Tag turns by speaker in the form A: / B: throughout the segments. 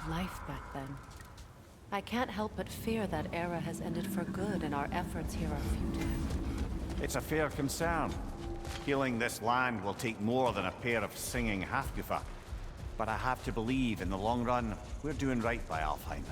A: of life back then. I can't help but fear that era has ended for good and our efforts here are futile.
B: It's a fair concern. Healing this land will take more than a pair of singing Halfgoofer. But I have to believe, in the long run, we're doing right by Alfheim.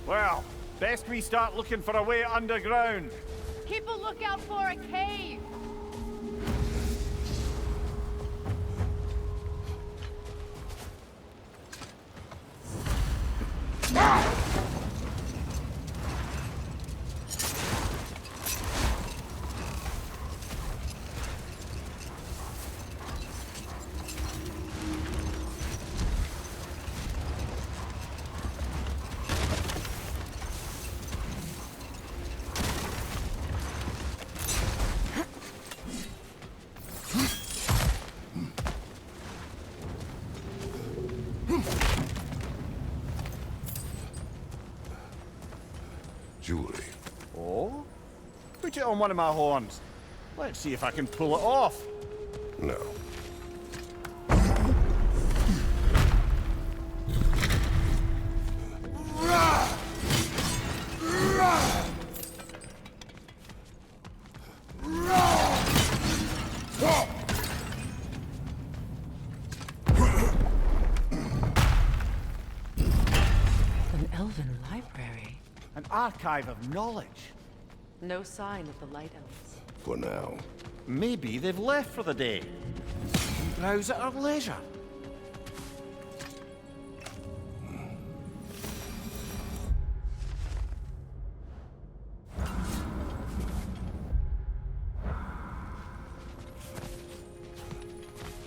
B: Well, best we start looking for a way underground.
C: Keep a lookout for a cave!
D: Jewelry.
B: Oh? Put it on one of my horns. Let's see if I can pull it off.
D: No.
A: An elven library.
B: An archive of knowledge.
A: No sign of the Light Elves.
D: For now.
B: Maybe they've left for the day. Browse at our leisure.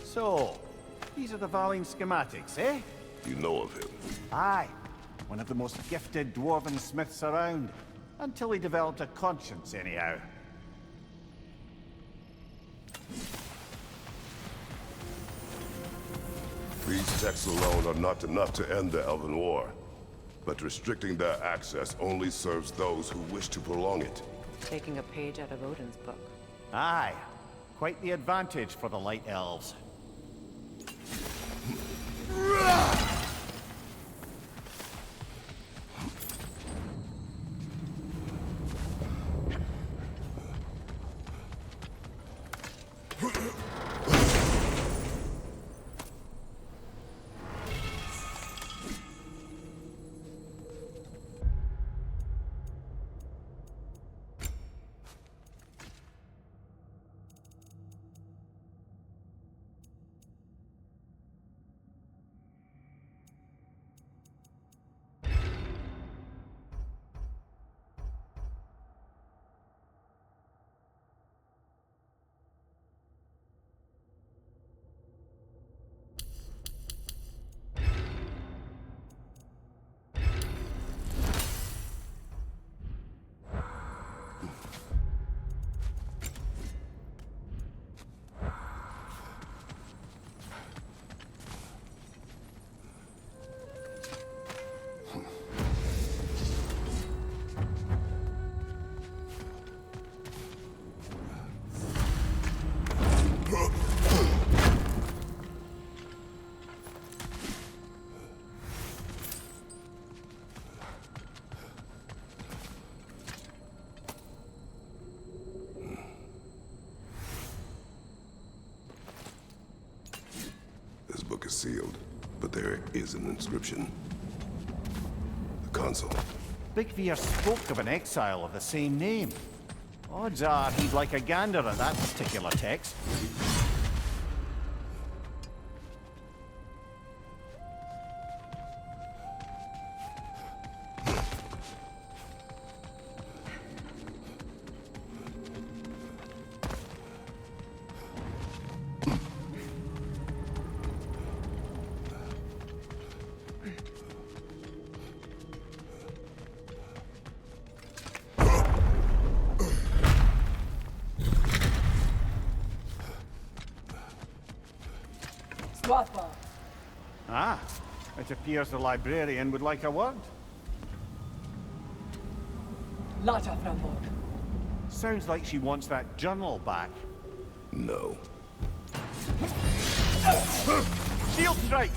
B: So, these are the Valine schematics, eh?
D: You know of him.
B: Aye. One of the most gifted dwarven smiths around. Until he developed a conscience, anyhow.
D: These texts alone are not enough to end the Elven War. But restricting their access only serves those who wish to prolong it.
A: Taking a page out of Odin's book.
B: Aye. Quite the advantage for the Light Elves.
D: This book is sealed, but there is an inscription. The console.
B: Big Veer spoke of an exile of the same name. Odds are he'd like a gander at that particular text.
E: Papa.
B: Ah, it appears the librarian would like a word.
E: Lata Frambor.
B: Sounds like she wants that journal back.
D: No.
B: Shield strike!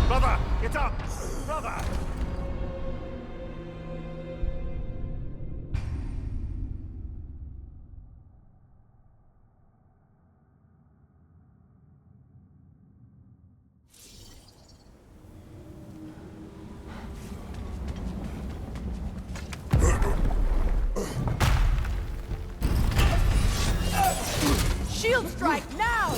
B: Brother, get up! Brother!
C: Shield strike now!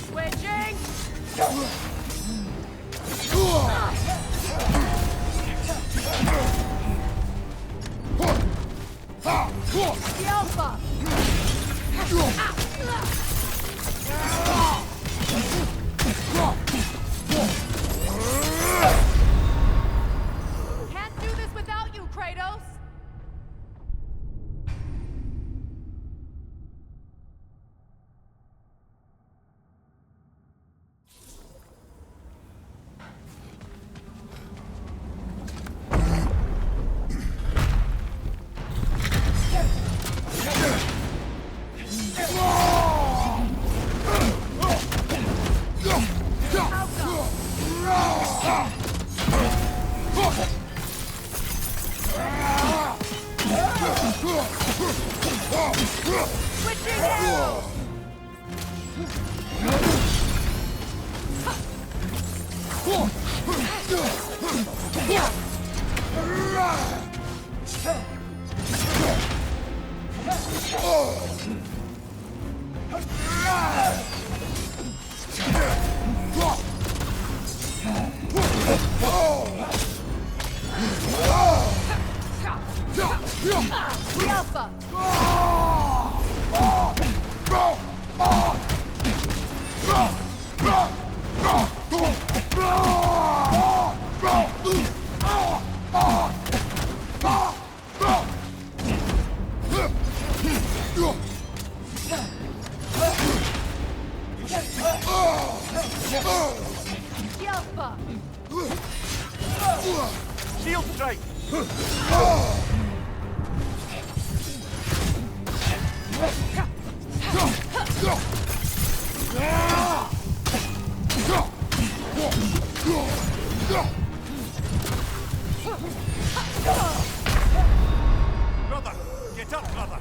C: Switching! The Alpha! Can't do this without you, Kratos! Switching now! The Alpha! The Alpha!
B: Shield strike! Brother! Get up, brother!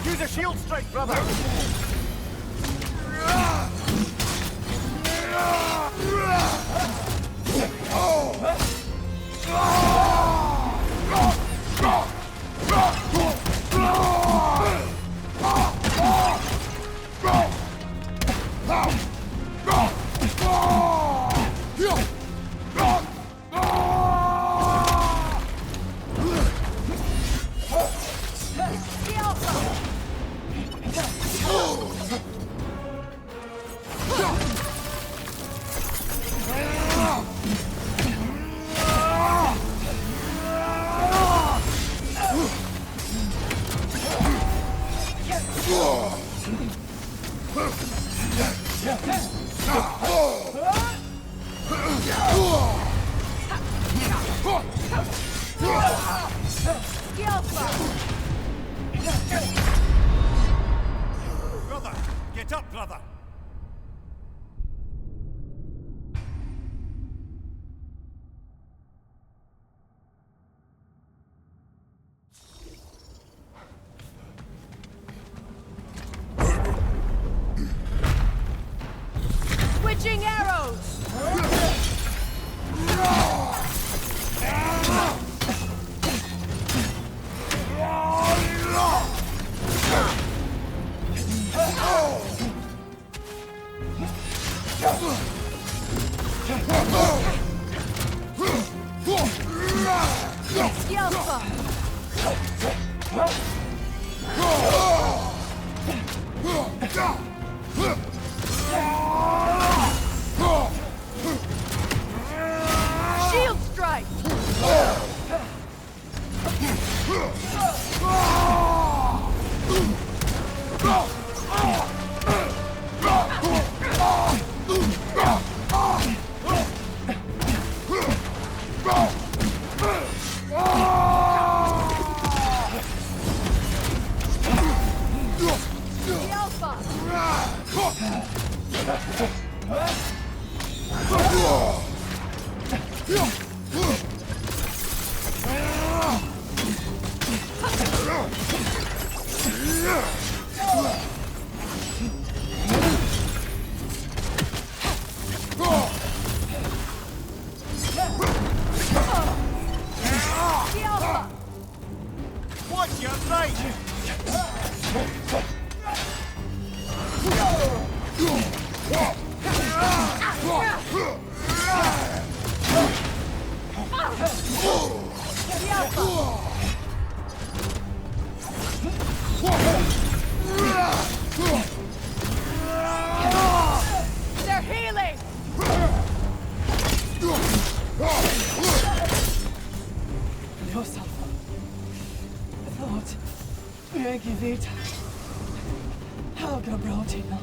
B: Use a shield strike, brother! Brother! Get up, brother!
C: Switching arrows! Yelpa! Shield strike!
B: Watch your right!
C: They're healing!
E: Yourself. Thought. Megivita. Helga brought him up.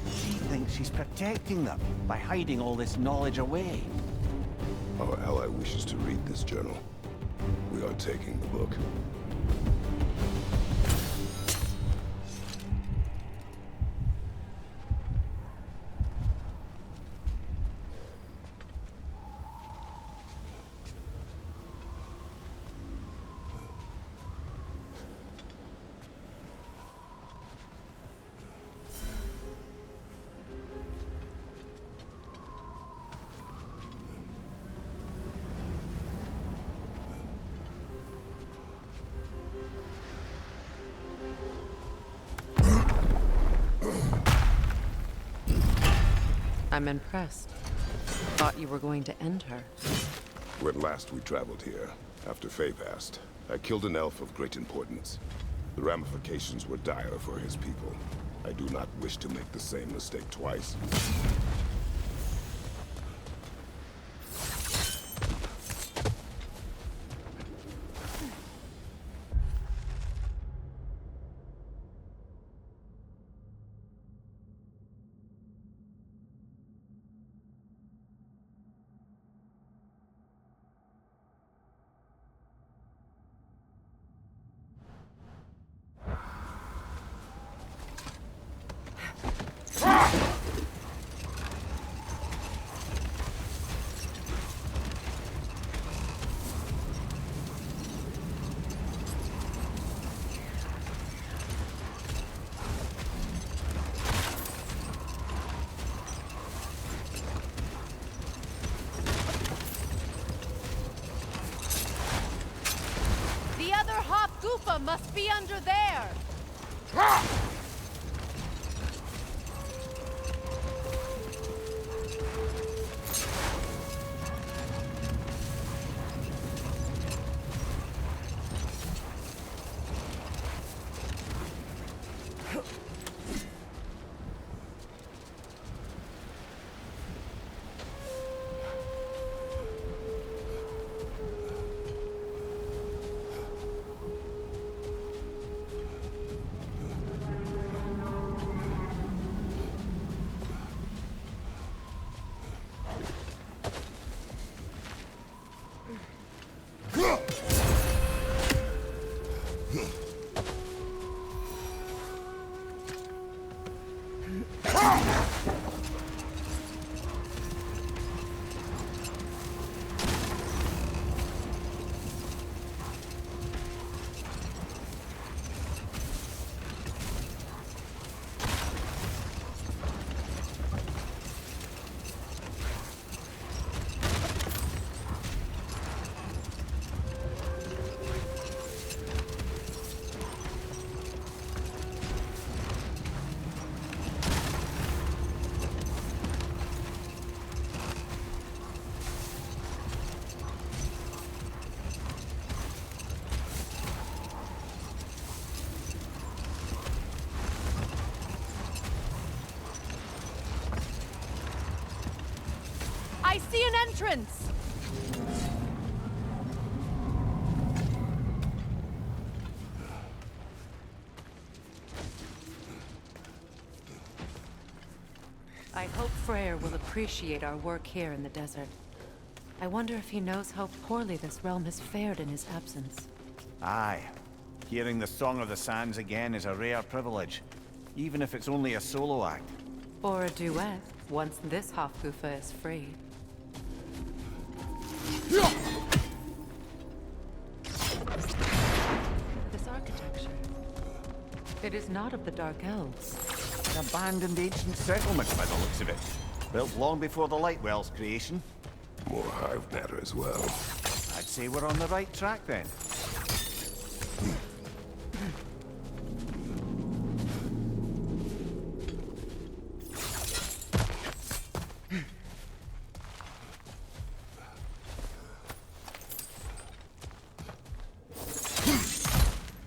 B: She thinks she's protecting them by hiding all this knowledge away.
D: Our ally wishes to read this journal. We are taking the book.
A: I'm impressed. Thought you were going to end her.
D: When last we traveled here, after Faye passed, I killed an elf of great importance. The ramifications were dire for his people. I do not wish to make the same mistake twice.
C: The other Hofgufa must be under there! I see an entrance!
A: I hope Freyr will appreciate our work here in the desert. I wonder if he knows how poorly this realm has fared in his absence.
B: Aye. Hearing the Song of the Sands again is a rare privilege, even if it's only a solo act.
A: Or a duet, once this Hofgufa is free. This architecture. It is not of the Dark Elves.
B: An abandoned ancient settlement by the looks of it. Built long before the Lightwell's creation.
D: More hive matter as well.
B: I'd say we're on the right track then.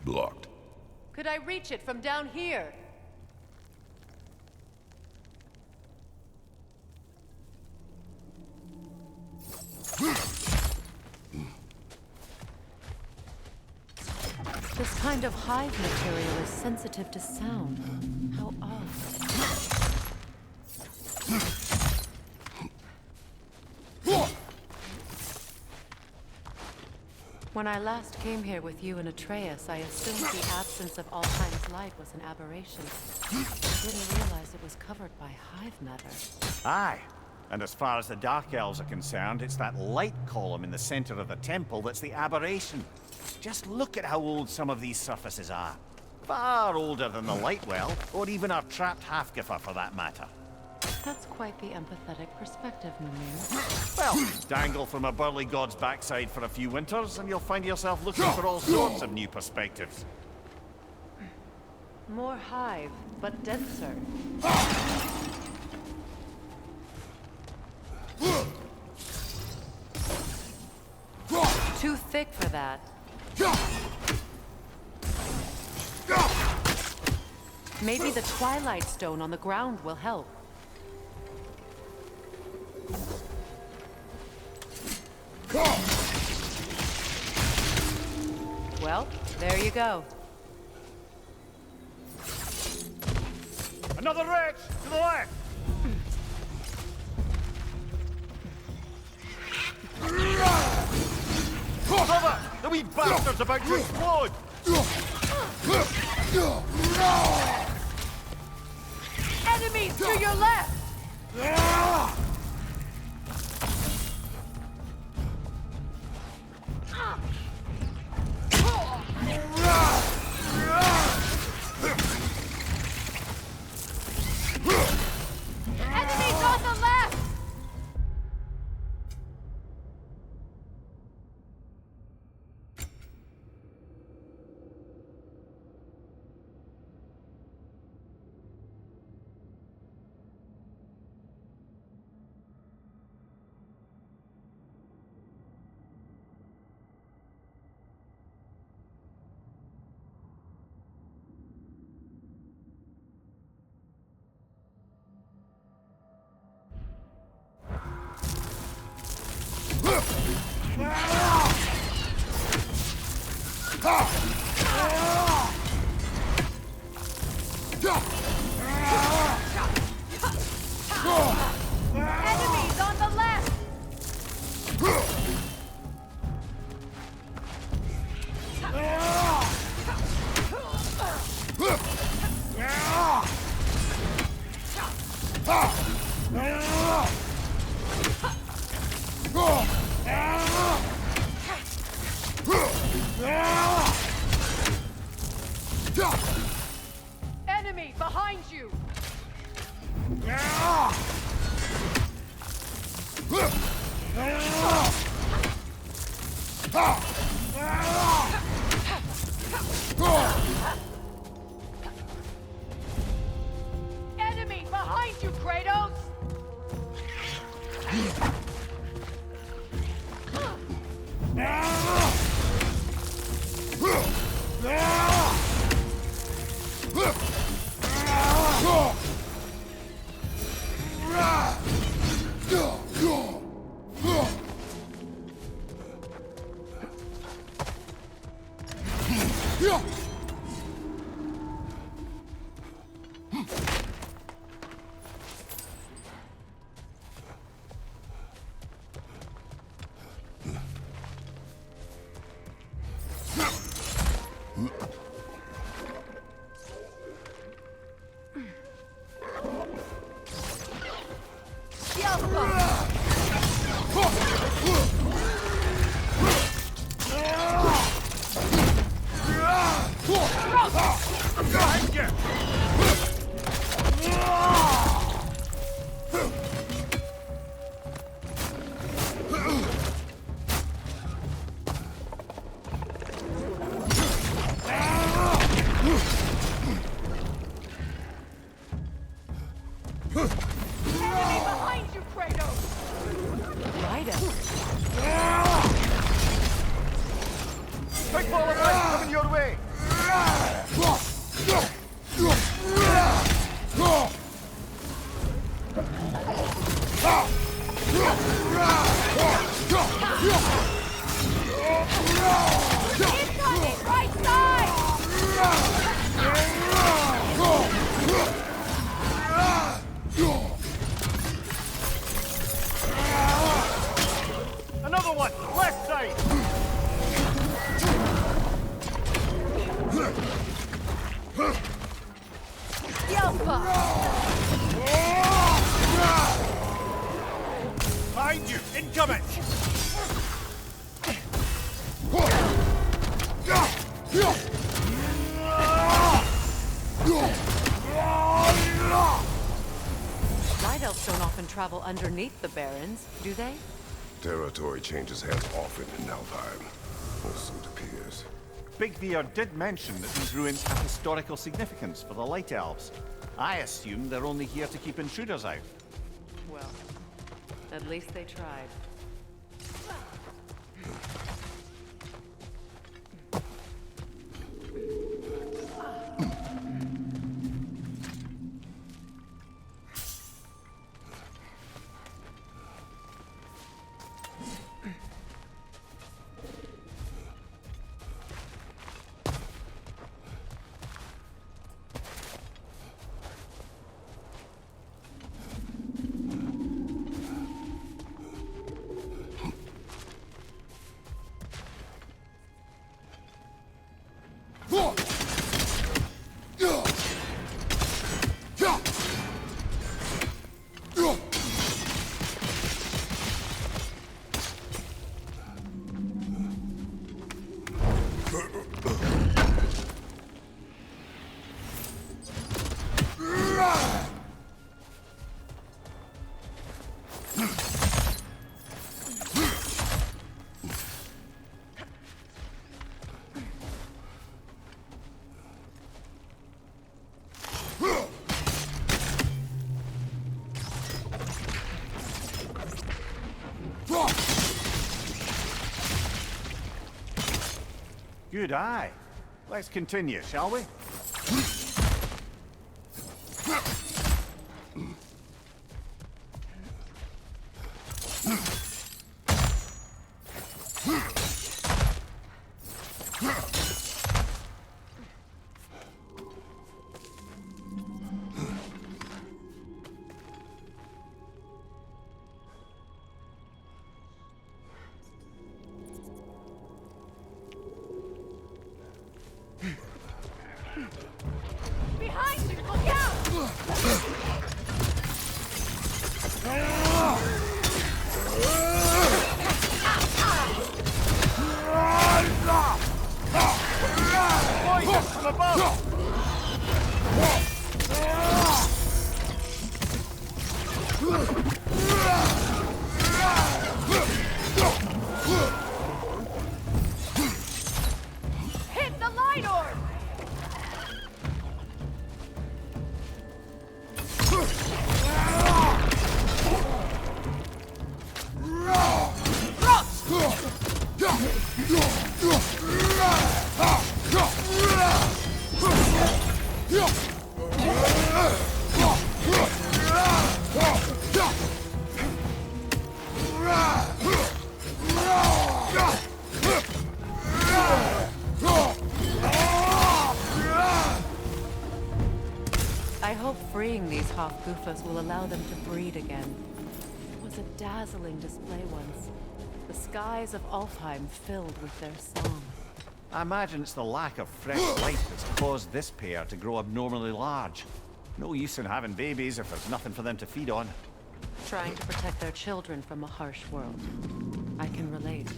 D: Blocked.
C: Could I reach it from down here?
A: This kind of hive material is sensitive to sound. How odd. When I last came here with you and Atreus, I assumed the absence of Altheim's light was an aberration. I didn't realize it was covered by hive matter.
B: Aye. And as far as the Dark Elves are concerned, it's that light column in the center of the temple that's the aberration. Just look at how old some of these surfaces are. Far older than the Lightwell, or even our trapped Hafgifer for that matter.
A: That's quite the empathetic perspective, Mimir.
B: Well, dangle from a burly god's backside for a few winters, and you'll find yourself looking for all sorts of new perspectives.
A: More hive, but denser. Too thick for that. Maybe the Twilight Stone on the ground will help. Well, there you go.
B: Another wretch to the left! Cover! The wee bastard's about to explode!
C: Enemies to your left! Enemies on the left! Enemies on the left! Enemy behind you! Enemy behind you, Kratos! Enemy behind you, Kratos!
B: Big ball of light coming your way!
C: Incoming! Right side!
B: Another one! Left side!
C: Yelpa!
B: Behind you! Incoming!
A: Night elves don't often travel underneath the barrens, do they?
D: Territory changes hands often in Nalvheim, or so it appears.
B: Big Bear did mention that these ruins have historical significance for the Light Elves. I assume they're only here to keep intruders out.
A: Well, at least they tried.
B: Good eye. Let's continue, shall we?
C: Behind you! Look out!
B: Poison from above!
C: Hit the light orb!
A: I hope freeing these Hofgufas will allow them to breed again. It was a dazzling display once. The skies of Alfheim filled with their song.
B: I imagine it's the lack of fresh light that's caused this pair to grow abnormally large. No use in having babies if there's nothing for them to feed on.
A: Trying to protect their children from a harsh world. I can relate.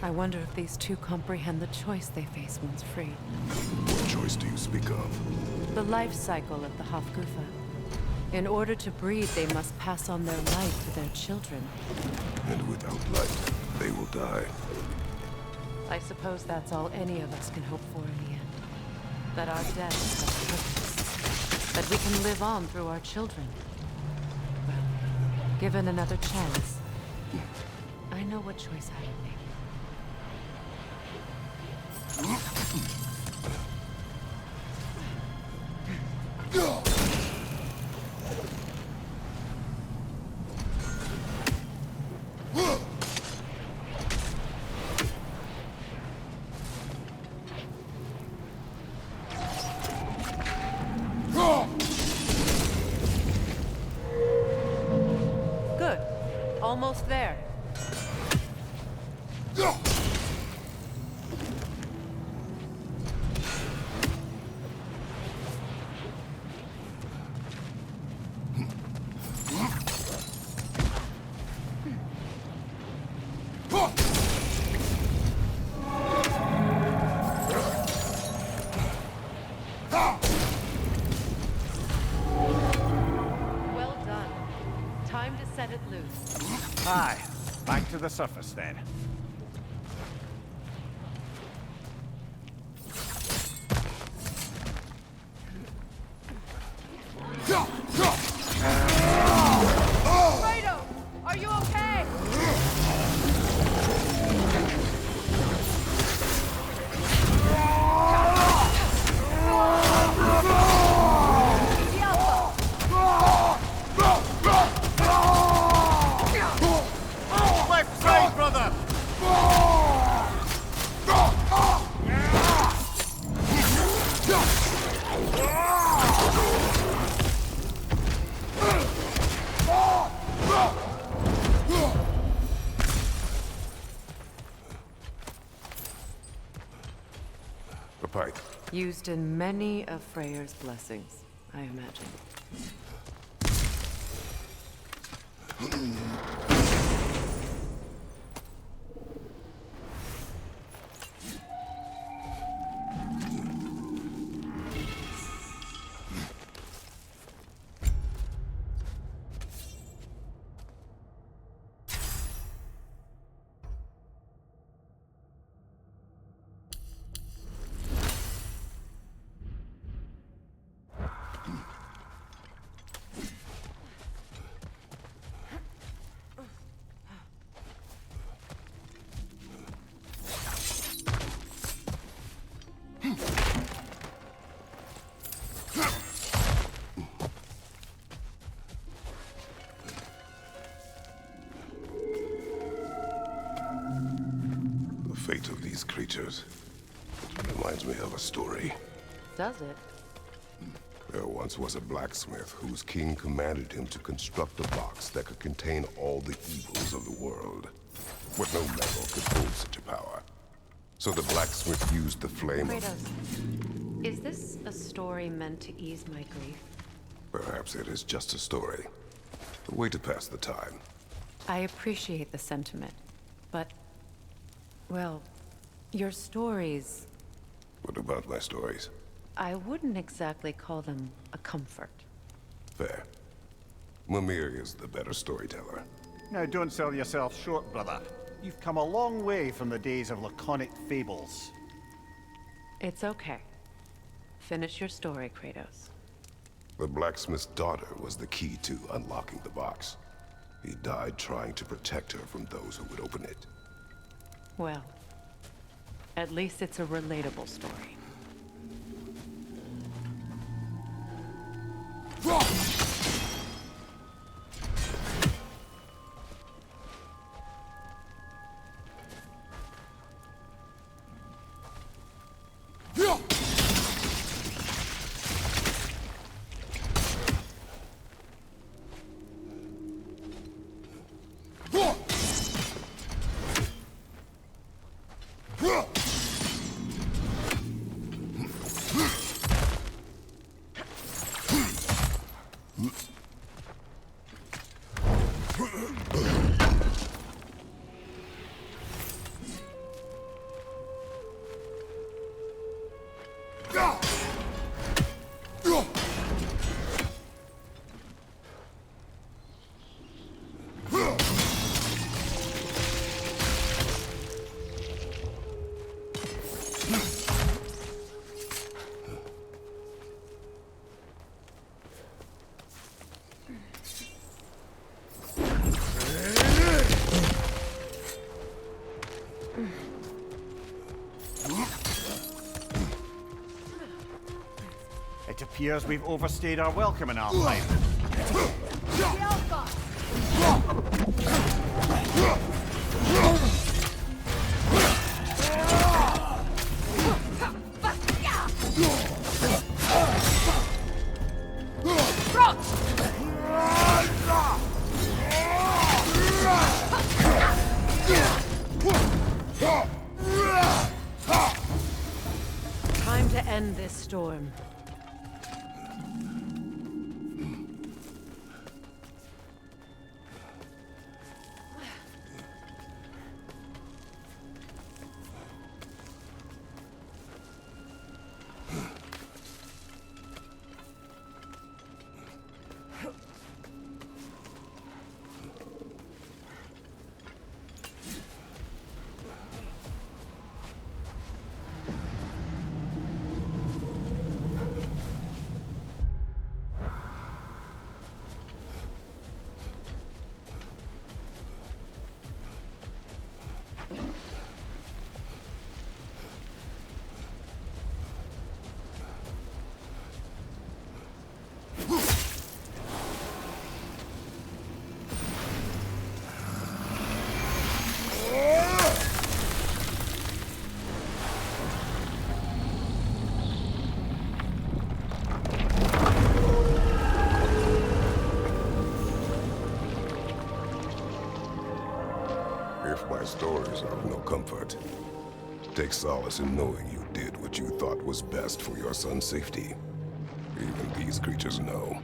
A: I wonder if these two comprehend the choice they face once free.
D: What choice do you speak of?
A: The life cycle of the Hofgufa. In order to breed, they must pass on their light to their children.
D: And without light, they will die.
A: I suppose that's all any of us can hope for in the end. That our deaths have purpose. That we can live on through our children. Well, given another chance, I know what choice I would make. Good. Almost there. Well done. Time to set it loose.
B: Aye, back to the surface then.
C: Kratos, are you okay?
B: Left side, brother!
D: A pipe.
A: Used in many of Freyr's blessings, I imagine.
D: The fate of these creatures. It reminds me of a story.
A: Does it?
D: There once was a blacksmith whose king commanded him to construct a box that could contain all the evils of the world. But no metal could hold such a power. So the blacksmith used the flame of...
A: Kratos, is this a story meant to ease my grief?
D: Perhaps it is just a story. A way to pass the time.
A: I appreciate the sentiment, but... well, your stories...
D: What about my stories?
A: I wouldn't exactly call them a comfort.
D: Fair. Mimir is the better storyteller.
B: Now don't sell yourself short, brother. You've come a long way from the days of laconic fables.
A: It's okay. Finish your story, Kratos.
D: The blacksmith's daughter was the key to unlocking the box. He died trying to protect her from those who would open it.
A: Well, at least it's a relatable story.
B: It appears we've overstayed our welcome in our time.
A: Time to end this storm.
D: If my stories are of no comfort, take solace in knowing you did what you thought was best for your son's safety. Even these creatures know.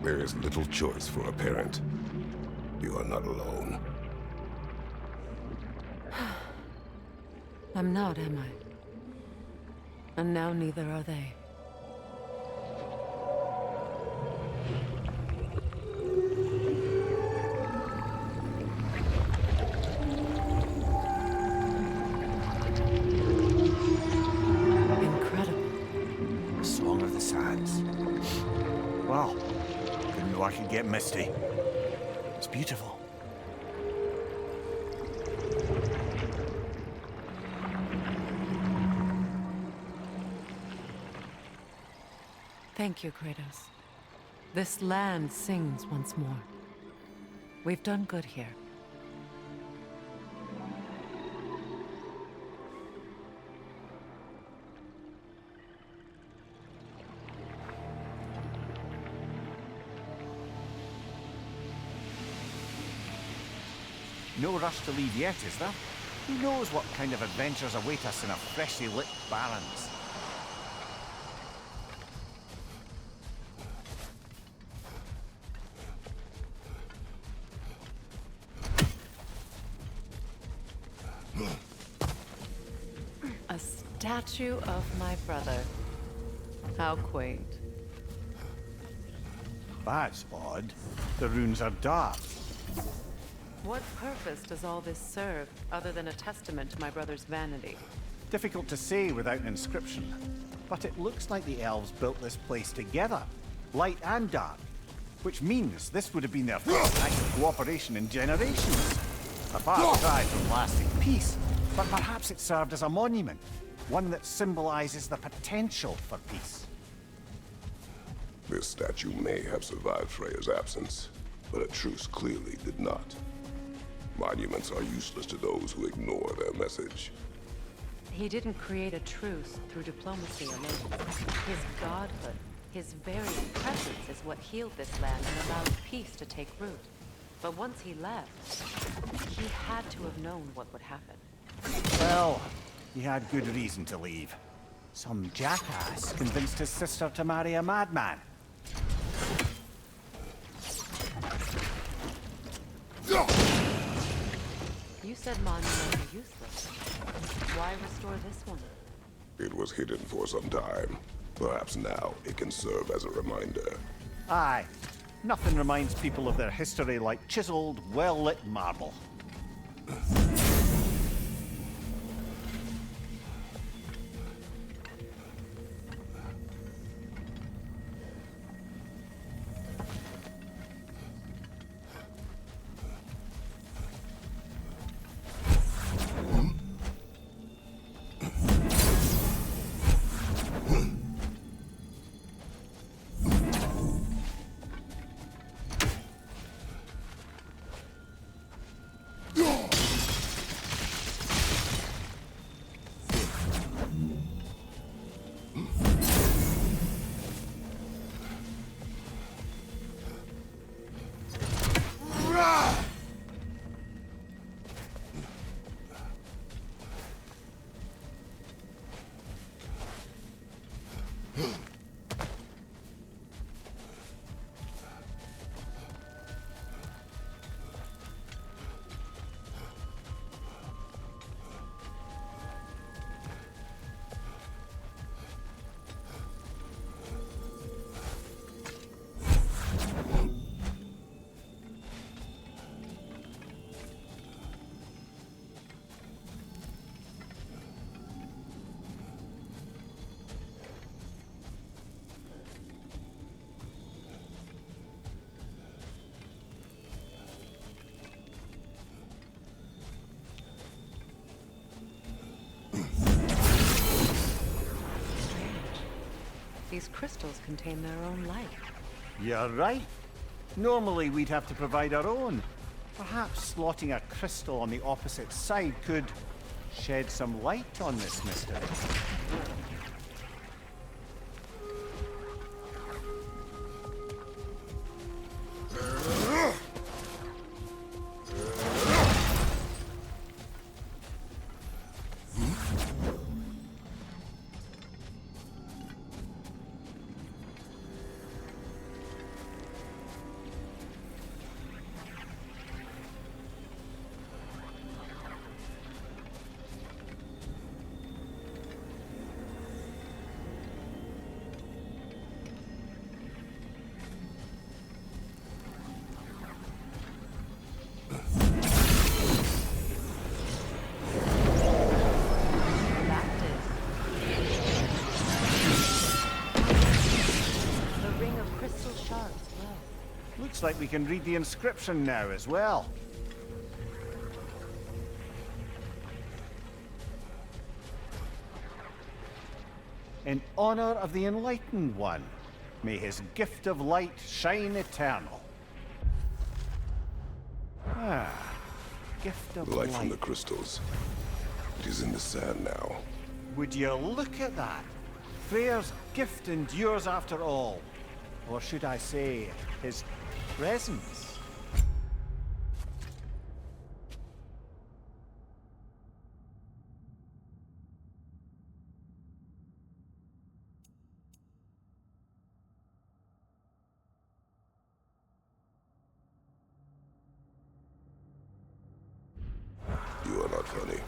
D: There is little choice for a parent. You are not alone.
A: I'm not, am I? And now neither are they. Incredible.
B: Song of the Sands. Wow. Didn't know I could get misty. It's beautiful.
A: Thank you, Kratos. This land sings once more. We've done good here.
B: No rush to leave yet, is there? Who knows what kind of adventures await us in our freshly lit barrens?
A: A statue of my brother. How quaint.
B: That's odd. The runes are dark.
A: What purpose does all this serve, other than a testament to my brother's vanity?
B: Difficult to say without an inscription. But it looks like the elves built this place together, light and dark. Which means this would have been their first act of cooperation in generations. A far cry from lasting peace, but perhaps it served as a monument. One that symbolizes the potential for peace.
D: This statue may have survived Freya's absence, but a truce clearly did not. Monuments are useless to those who ignore their message.
A: He didn't create a truce through diplomacy alone. His godhood, his very presence is what healed this land and allowed peace to take root. But once he left, he had to have known what would happen.
B: Well, he had good reason to leave. Some jackass convinced his sister to marry a madman.
A: You said monuments are useless. Why restore this one?
D: It was hidden for some time. Perhaps now it can serve as a reminder.
B: Aye. Nothing reminds people of their history like chiseled, well-lit marble.
A: These crystals contain their own light.
B: You're right. Normally we'd have to provide our own. Perhaps slotting a crystal on the opposite side could shed some light on this mystery. Looks like we can read the inscription now as well. In honor of the Enlightened One, may his gift of light shine eternal. Ah, gift of
D: Light
B: light.
D: from the crystals. It is in the sand now.
B: Would you look at that? Freyr's gift endures after all. Or should I say, his presence.
D: You are not funny.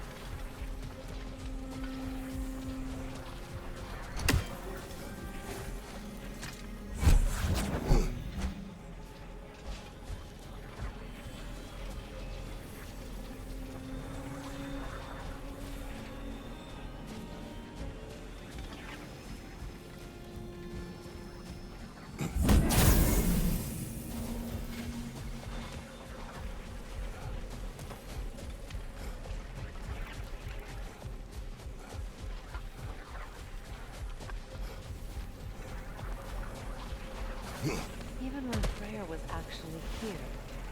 A: Even when Freyr was actually here,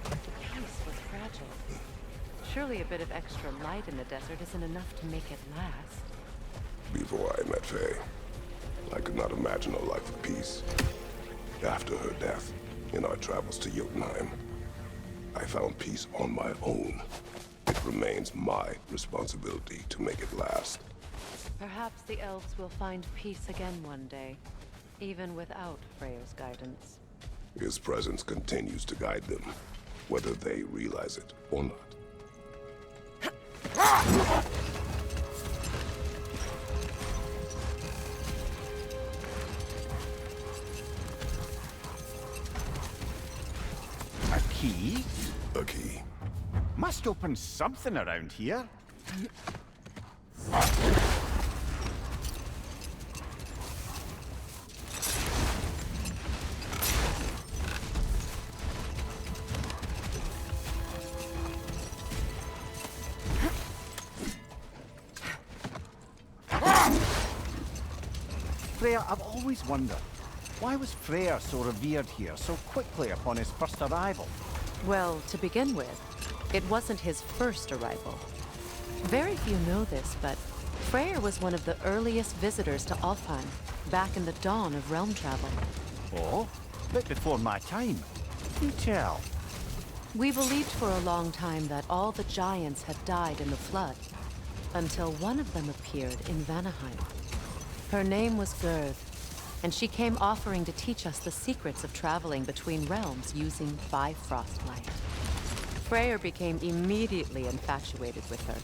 A: the peace was fragile. Surely a bit of extra light in the desert isn't enough to make it last.
D: Before I met Faye, I could not imagine a life of peace. After her death, in our travels to Jotunheim, I found peace on my own. It remains my responsibility to make it last.
A: Perhaps the elves will find peace again one day, even without Freyr's guidance.
D: His presence continues to guide them, whether they realize it or not.
B: A key?
D: A key.
B: Must open something around here. Freyr, I've always wondered, why was Freyr so revered here so quickly upon his first arrival?
A: Well, to begin with, it wasn't his first arrival. Very few know this, but Freyr was one of the earliest visitors to Alfheim, back in the dawn of realm travel.
B: Oh, bit before my time. You tell.
A: We believed for a long time that all the giants had died in the flood, until one of them appeared in Vanaheim. Her name was Gerd, and she came offering to teach us the secrets of traveling between realms using Bifrost light. Freyr became immediately infatuated with her.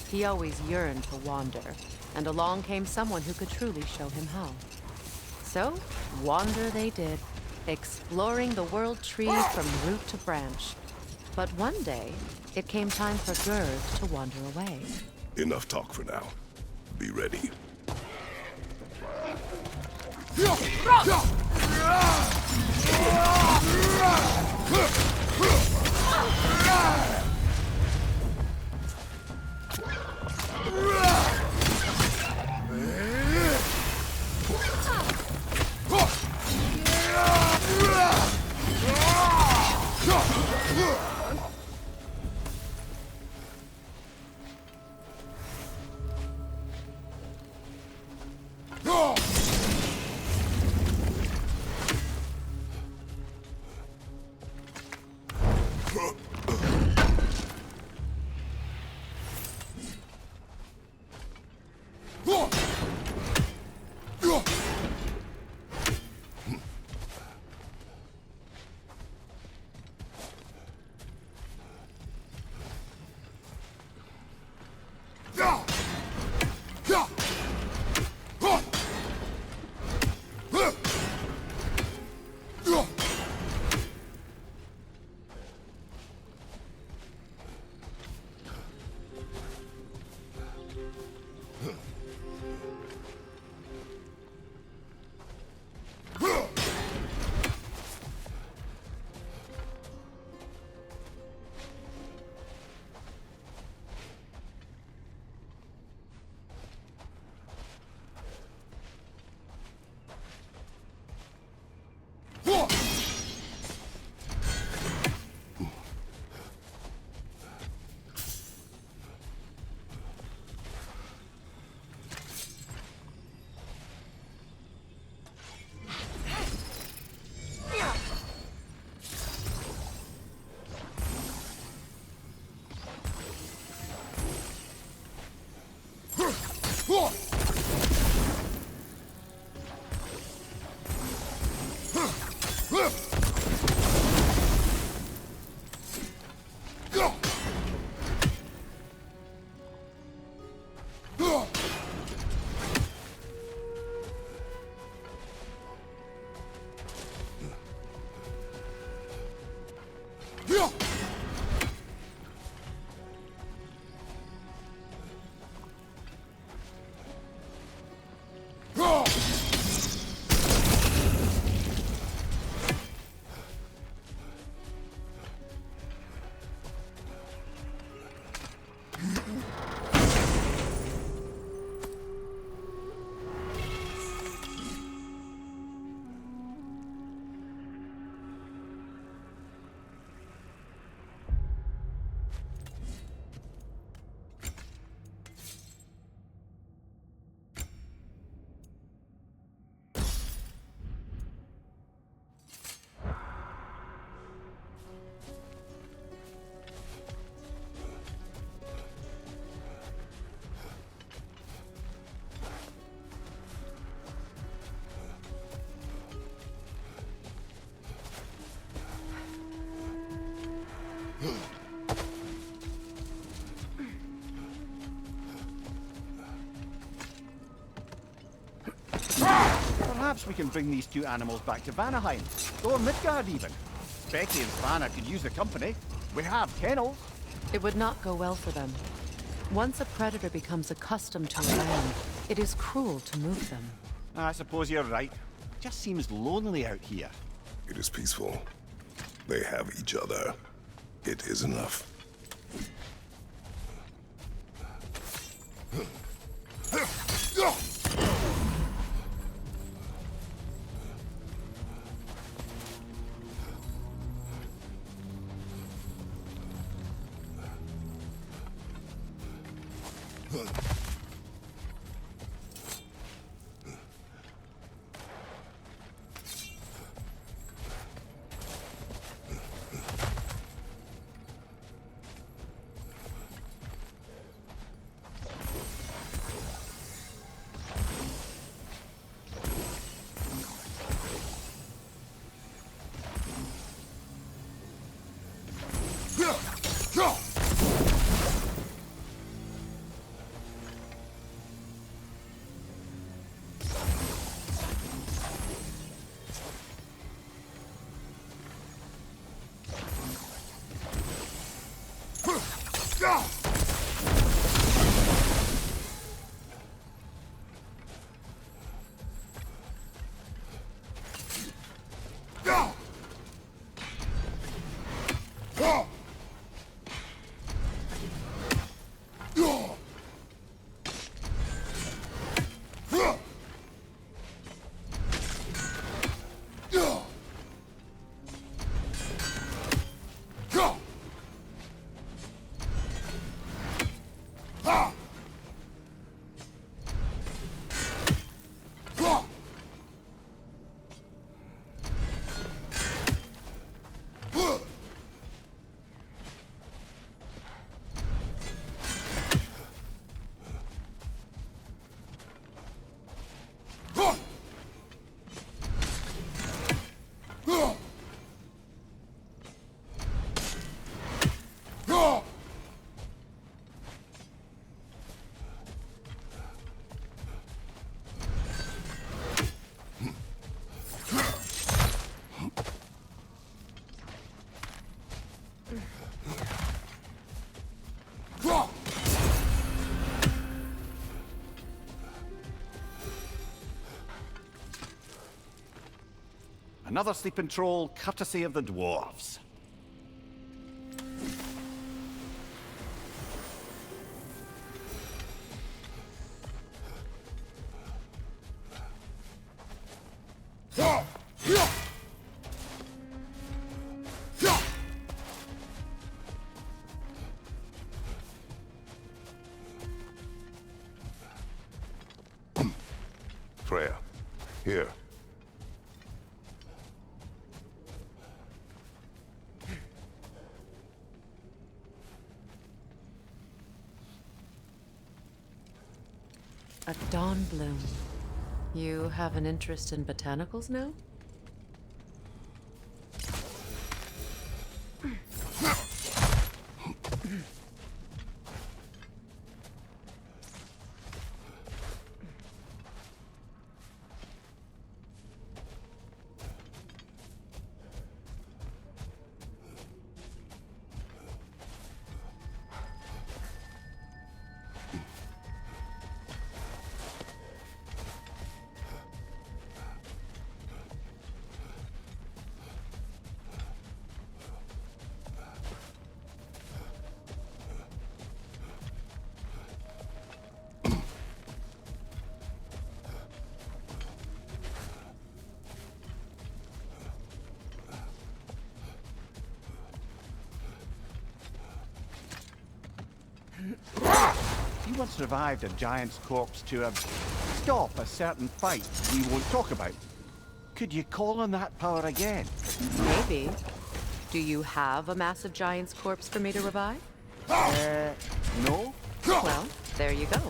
A: He always yearned to wander, and along came someone who could truly show him how. So, wander they did, exploring the world tree from root to branch. But one day, it came time for Gerd to wander away.
D: Enough talk for now. Be ready.
B: Perhaps we can bring these two animals back to Vanaheim, or Midgard even. Becky and Vanna could use the company. We have kennels.
A: It would not go well for them. Once a predator becomes accustomed to a land, it is cruel to move them.
B: I suppose you're right. It just seems lonely out here.
D: It is peaceful. They have each other. It is enough.
B: Another sleeping troll, courtesy of the dwarves.
D: Freya, here.
A: A dawn bloom. You have an interest in botanicals now?
B: You once revived a giant's corpse to stop a certain fight we won't talk about. Could you call on that power again?
A: Maybe. Do you have a massive giant's corpse for me to revive?
B: No?
A: Well, there you go.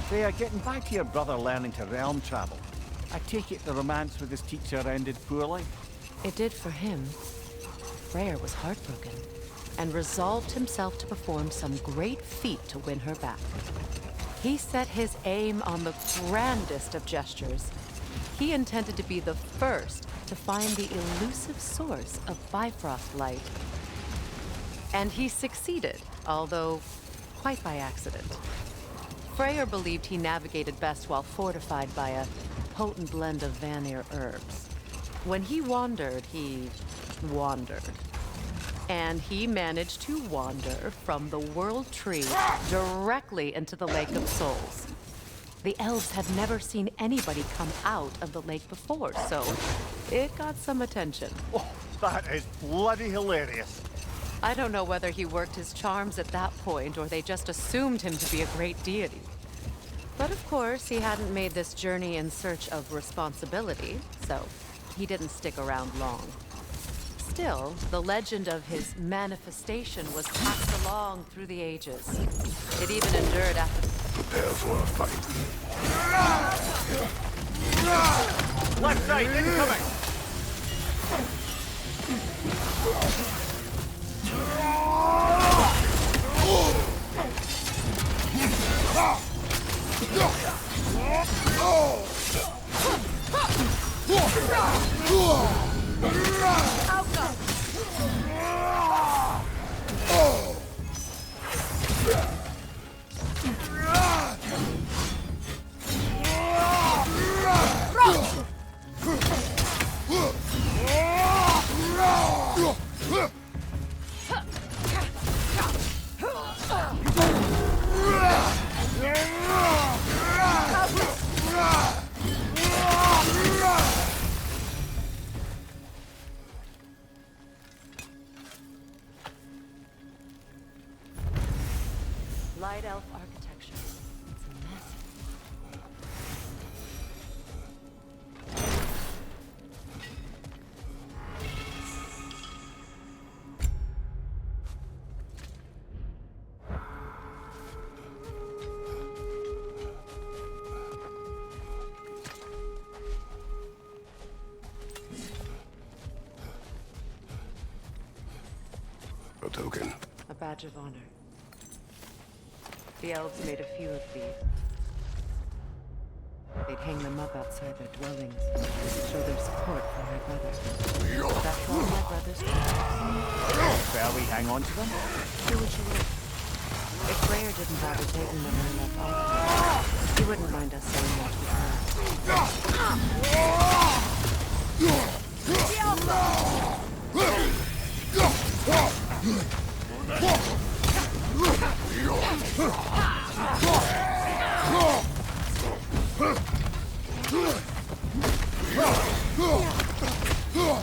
B: Freya, getting back to your brother learning to realm travel. I take it the romance with his teacher ended poorly?
A: It did for him. Freyr was heartbroken and resolved himself to perform some great feat to win her back. He set his aim on the grandest of gestures. He intended to be the first to find the elusive source of Bifrost light. And he succeeded, although quite by accident. Freyr believed he navigated best while fortified by a potent blend of Vanir herbs. When he wandered, he wandered. And he managed to wander from the World Tree directly into the Lake of Souls. The elves had never seen anybody come out of the lake before, so it got some attention.
B: Oh, that is bloody hilarious.
A: I don't know whether he worked his charms at that point or they just assumed him to be a great deity. But of course, he hadn't made this journey in search of responsibility, so he didn't stick around long. Still, the legend of his manifestation was passed along through the ages. It even endured after...
D: Prepare for a fight.
B: Left side, incoming!
A: Light elf architecture. It's massive.
D: A token.
A: A badge of honor. The elves made a few of these. They'd hang them up outside their dwellings to show their support for my brother. That's all my brother's brothers.
B: Shall we hang on to them?
A: Do what you will. If Freyer didn't bother taking them or enough off, he wouldn't mind us saying what we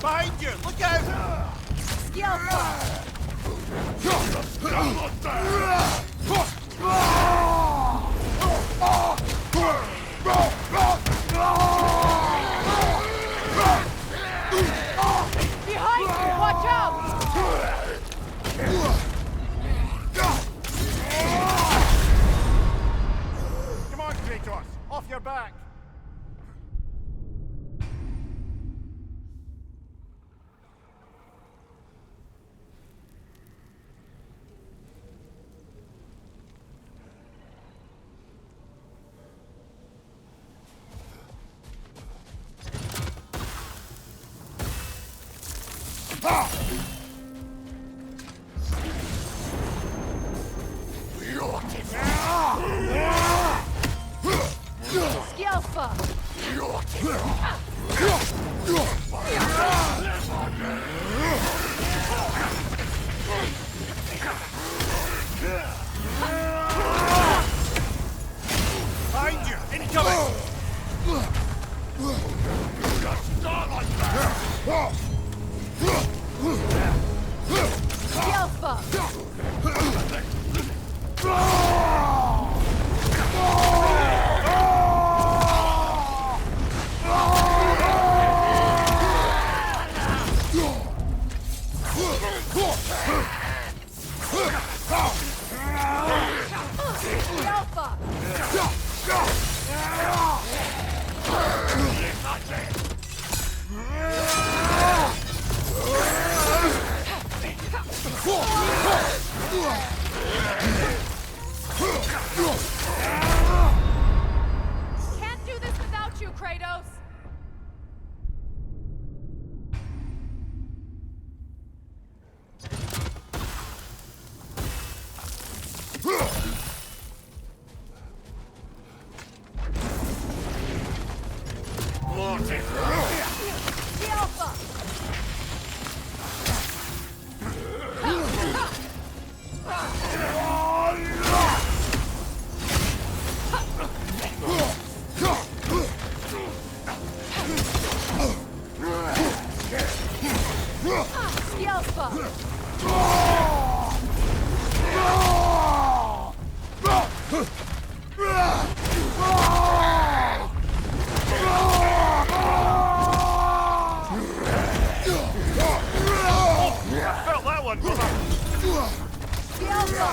B: Behind you! Look out!
C: Behind you! Watch out!
B: Come on, Kratos! Off your back!
C: Skjelfa!
B: Behind you! Incoming!
C: Skjelfa! Can't do this without you, Kratos! Skjelfa! Skjelfa!
B: I felt that one, brother!
C: Skjelfa!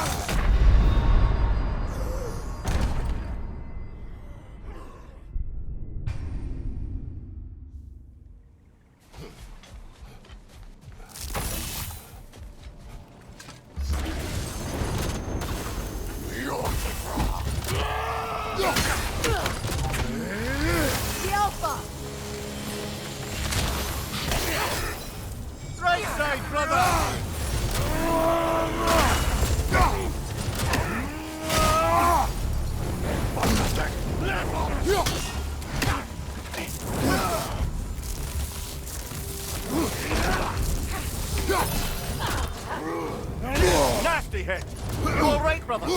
C: Skjelfa!
B: Right side, brother! Nasty hit! You alright, brother?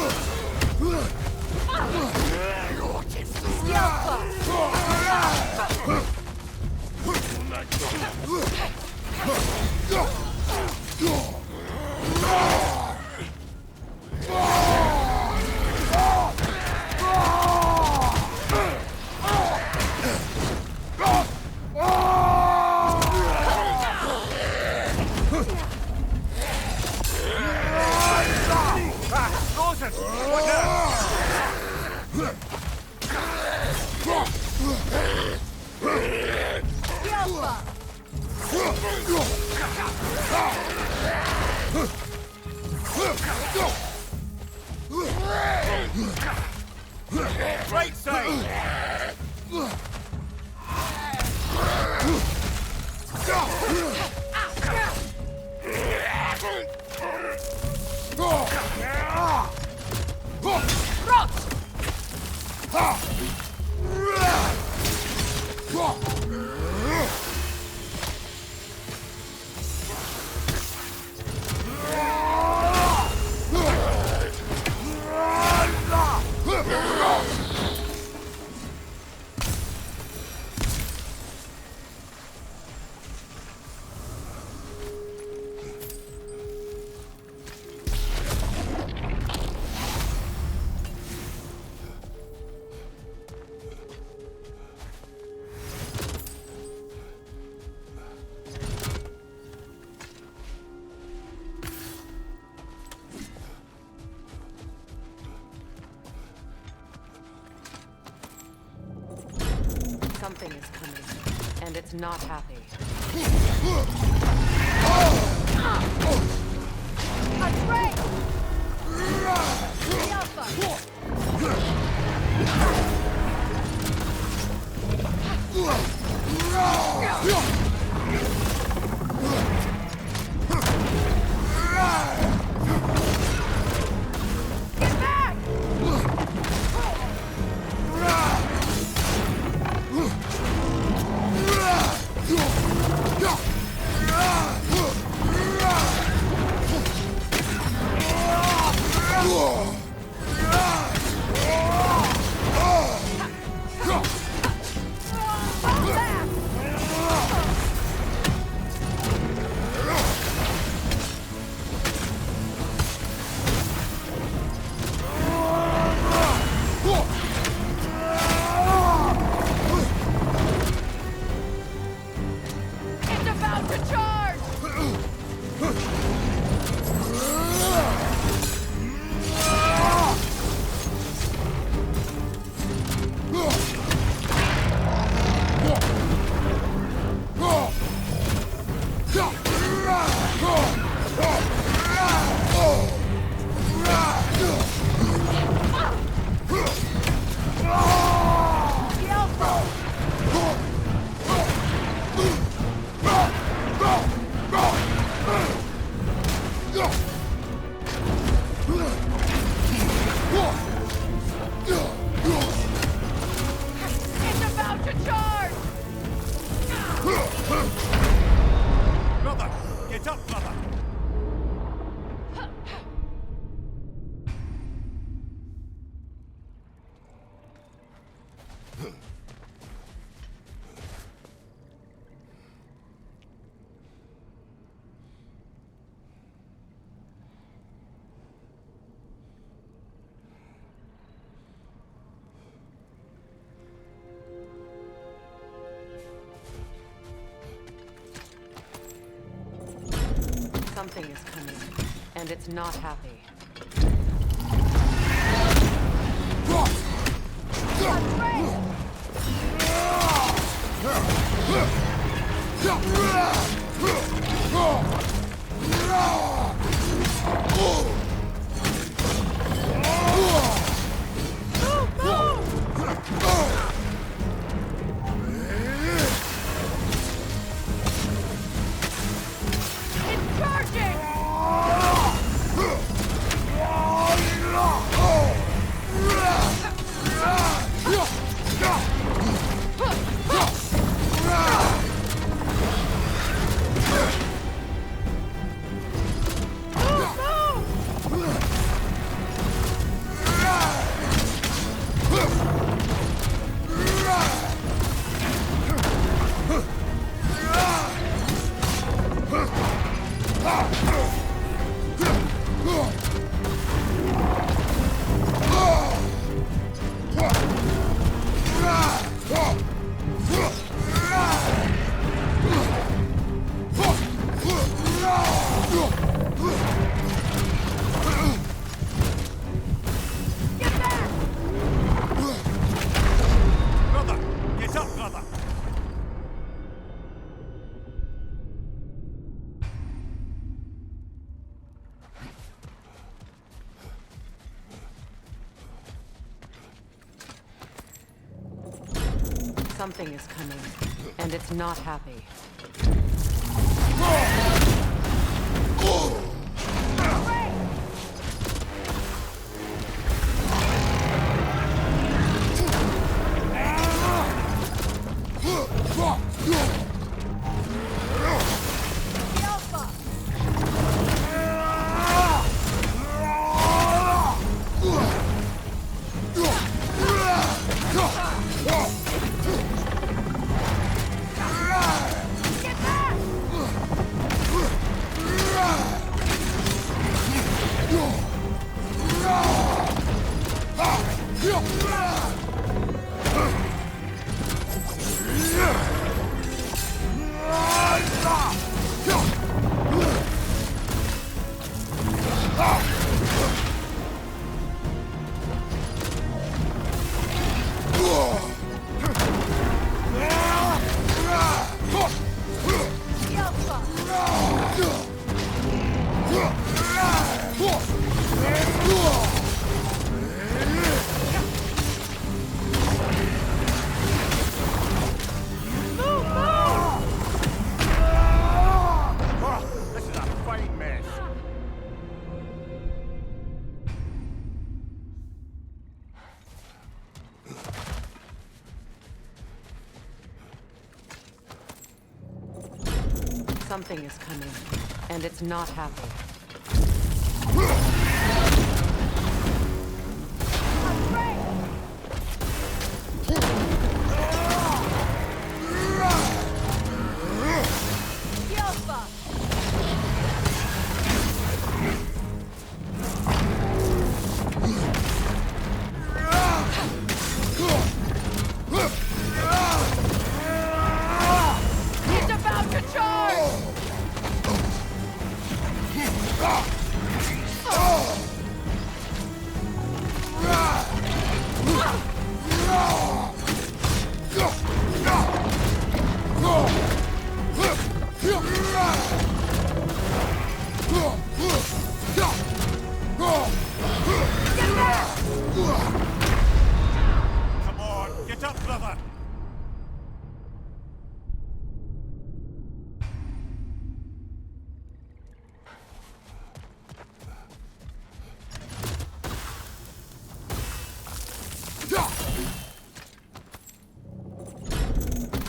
C: Skjelfa!
A: it's not happy.
C: A trade! The Alpha! Get back! It's about to charge! The Alpha! It's about to charge!
B: Brother! Get up, brother!
A: Something is coming, and it's not happy.
C: It's charging! Get back!
B: Brother! Get up, brother!
A: Something is coming, and it's not happy.
C: The Alpha! Get back!
A: Something is coming, and it's not happy.
B: Come on, get up, brother!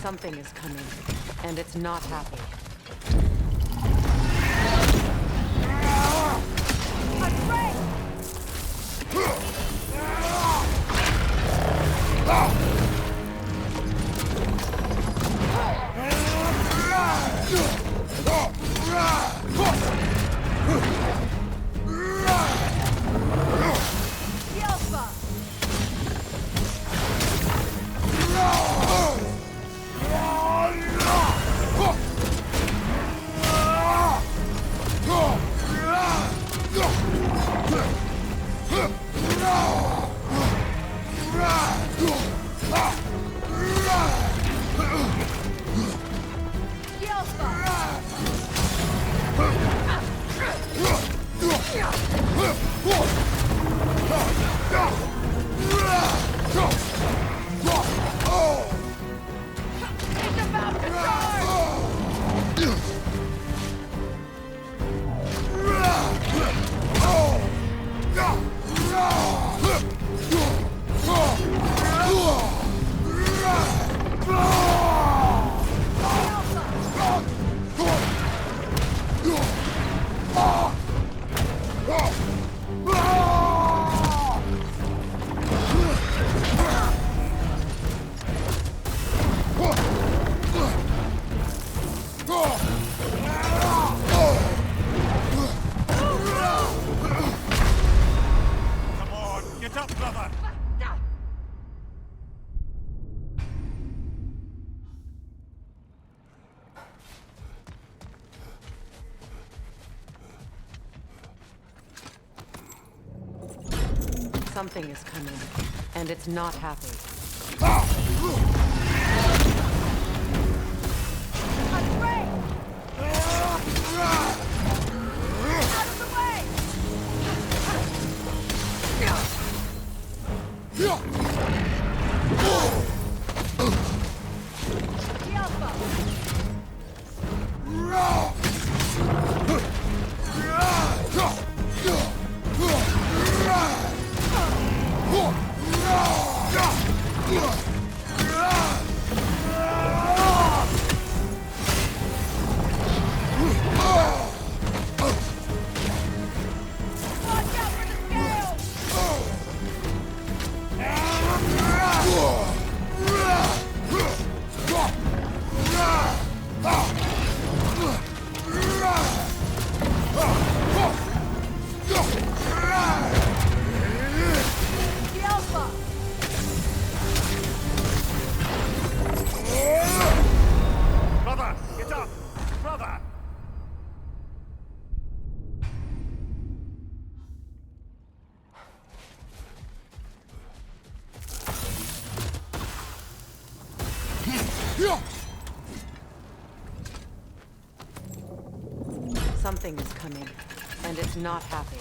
A: Something is coming, and it's not happy. Something is coming, and it's not happy.
B: Brother, get up! Brother!
A: Something is coming, and it's not happy.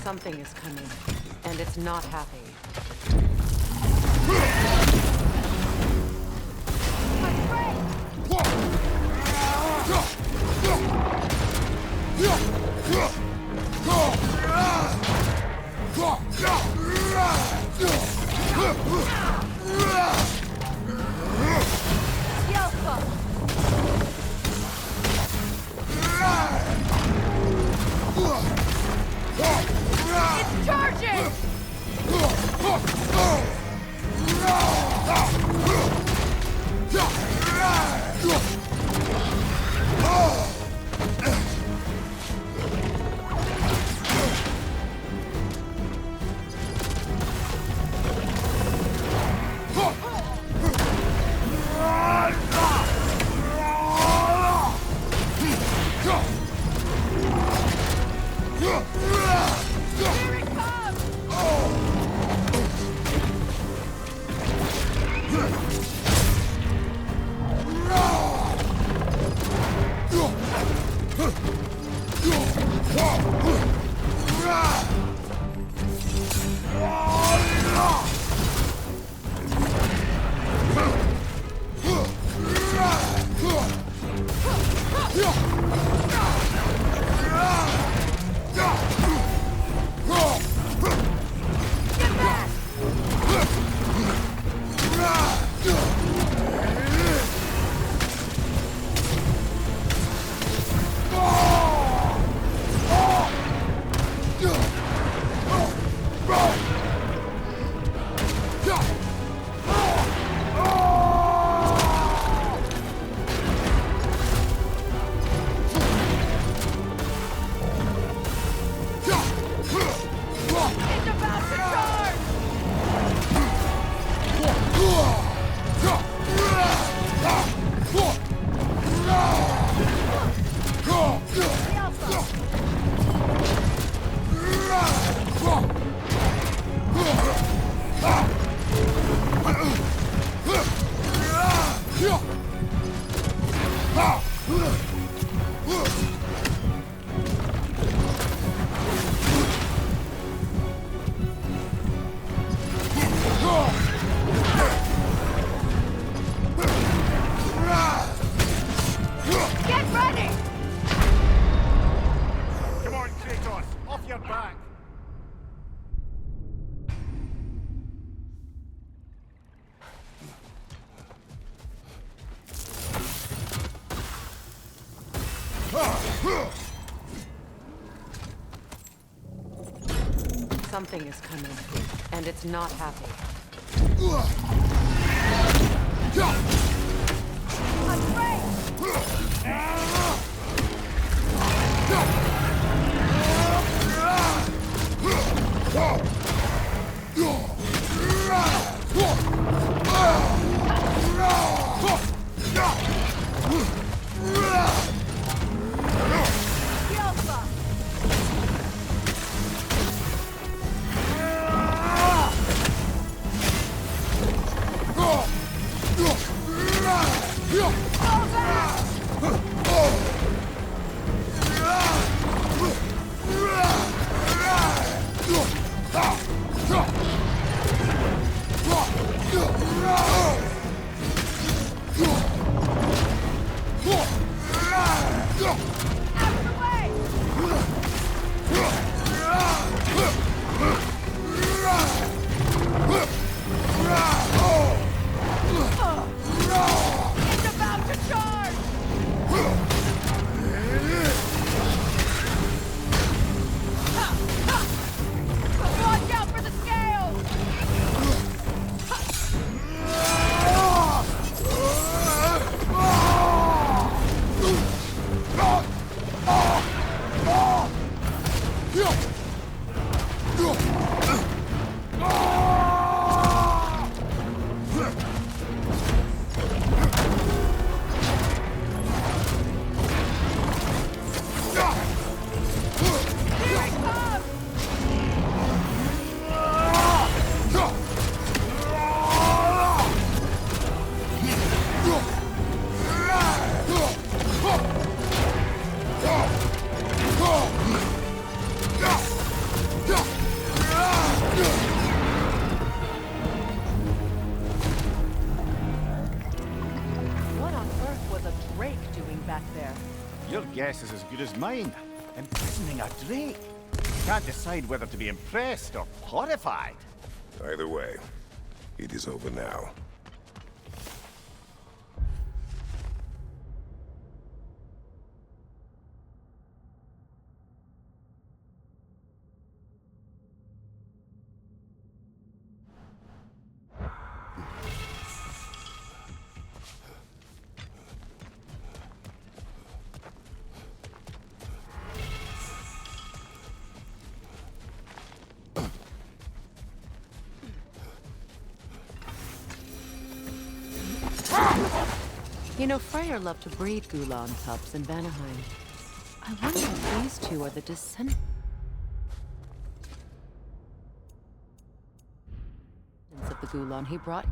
A: Something is coming, and it's not happy.
C: It's charging!
A: Something is coming, and it's not happy.
B: guess is as good as mine. Imprisoning a drake. Can't decide whether to be impressed or horrified.
D: Either way, it is over now.
A: You know, Freyr loved to breed Gulan pups in Vanaheim. I wonder if these two are the descendants of the Gulan he brought.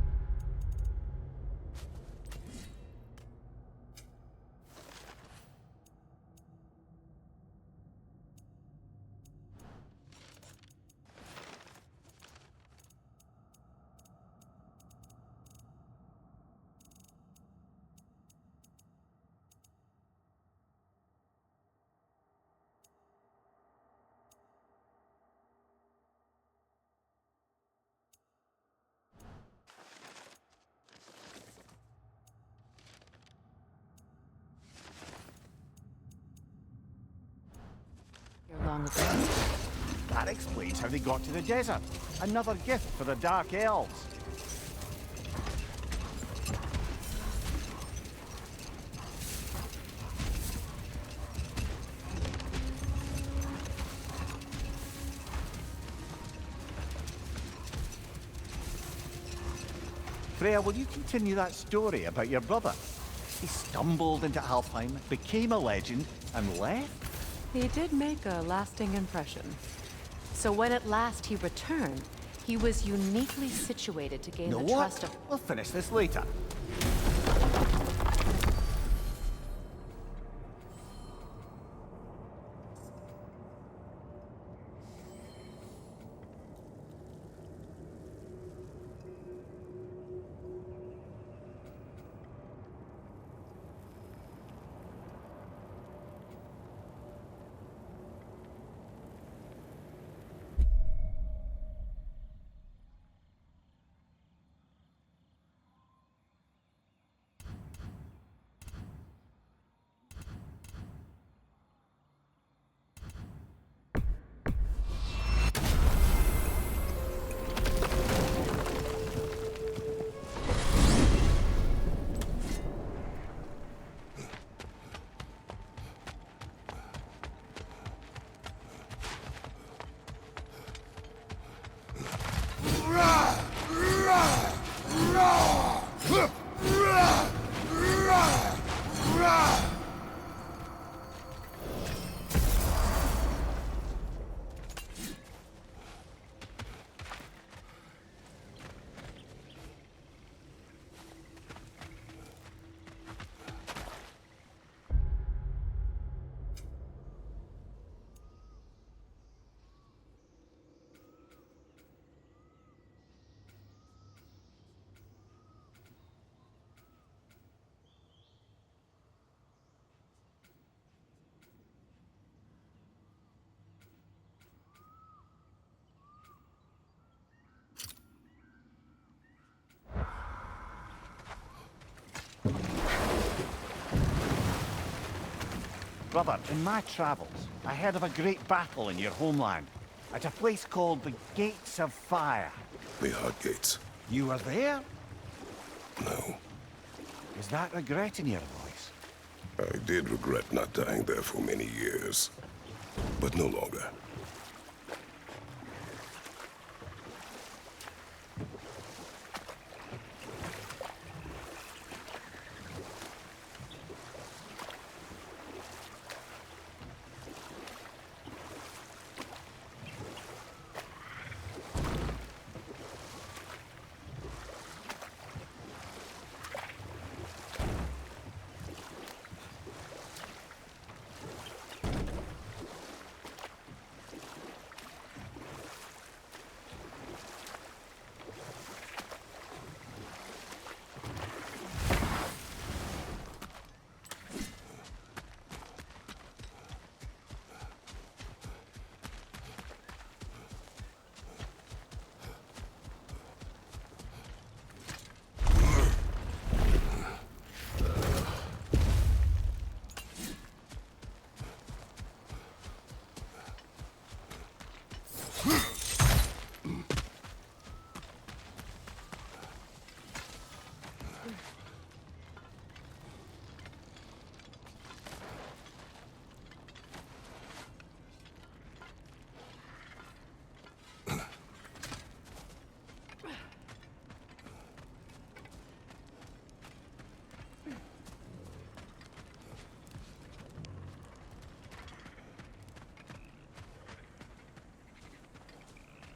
A: Long ago.
B: That explains how they got to the desert. Another gift for the Dark Elves. Freya, will you continue that story about your brother? He stumbled into Alfheim, became a legend, and left?
A: He did make a lasting impression. So when at last he returned, he was uniquely situated to gain
B: You know
A: the
B: what?
A: trust of...
B: We'll finish this later. Brother, in my travels, I heard of a great battle in your homeland, at a place called the Gates of Fire.
D: The Hot Gates.
B: You were there?
D: No.
B: Is that regret in your voice?
D: I did regret not dying there for many years. But no longer.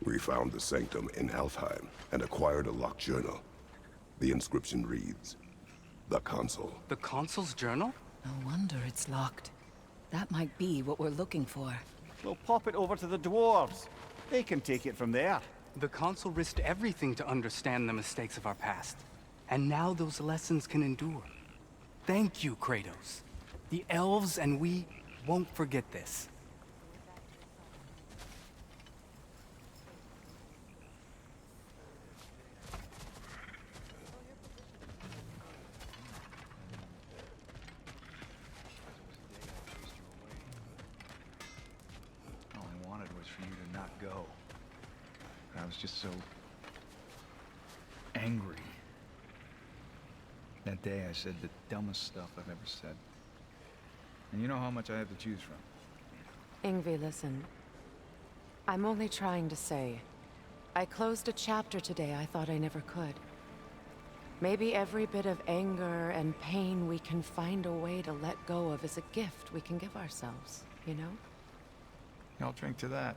D: We found the sanctum in Alfheim and acquired a locked journal. The inscription reads, "The Consul."
F: The Consul's journal?
A: No wonder it's locked. That might be what we're looking for.
B: We'll pop it over to the dwarves. They can take it from there.
F: The Consul risked everything to understand the mistakes of our past. And now those lessons can endure. Thank you, Kratos. The elves and we won't forget this.
G: All I wanted was for you to not go. I was just so angry. That day I said the dumbest stuff I've ever said. And you know how much I have to choose from.
A: Ingvi, listen. I'm only trying to say, I closed a chapter today I thought I never could. Maybe every bit of anger and pain we can find a way to let go of is a gift we can give ourselves, you know?
G: I'll drink to that.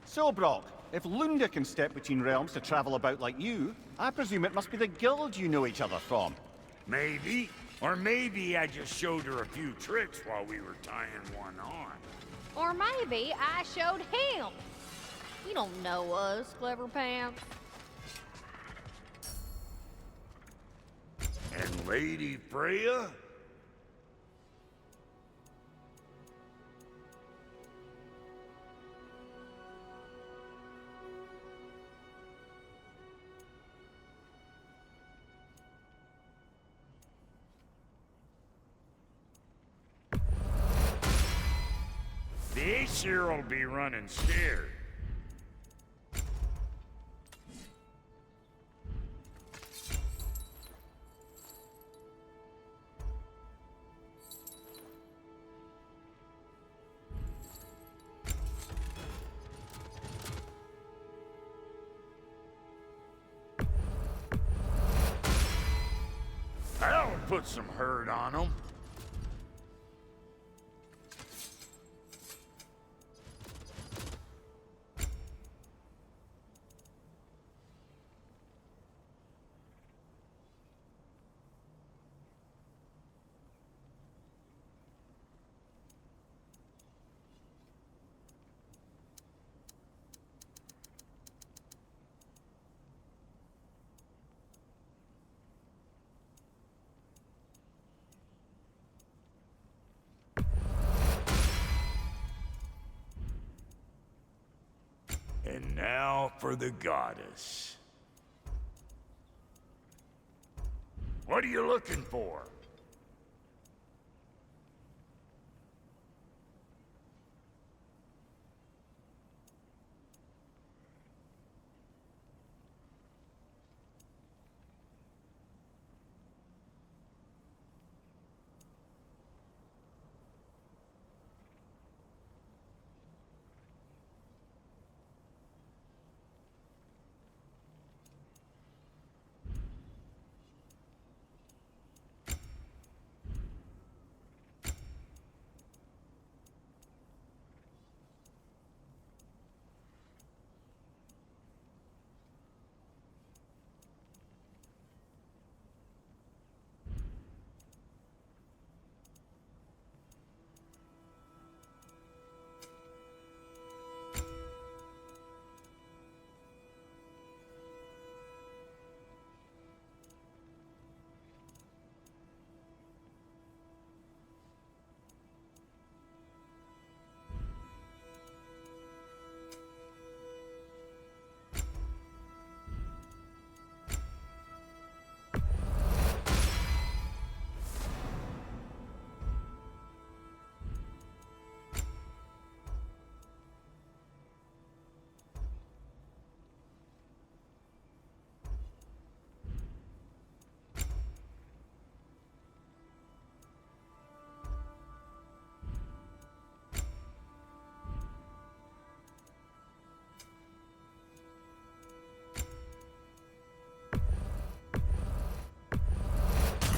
B: So, Brock, if Lunda can step between realms to travel about like you, I presume it must be the guild you know each other from.
H: Maybe. Or maybe I just showed her a few tricks while we were tying one on.
C: Or maybe I showed him. You don't know us, Clever Pants.
H: And Lady Freya? The Aesir'll be running scared. That'll put some hurt on them. And now for the goddess. What are you looking for?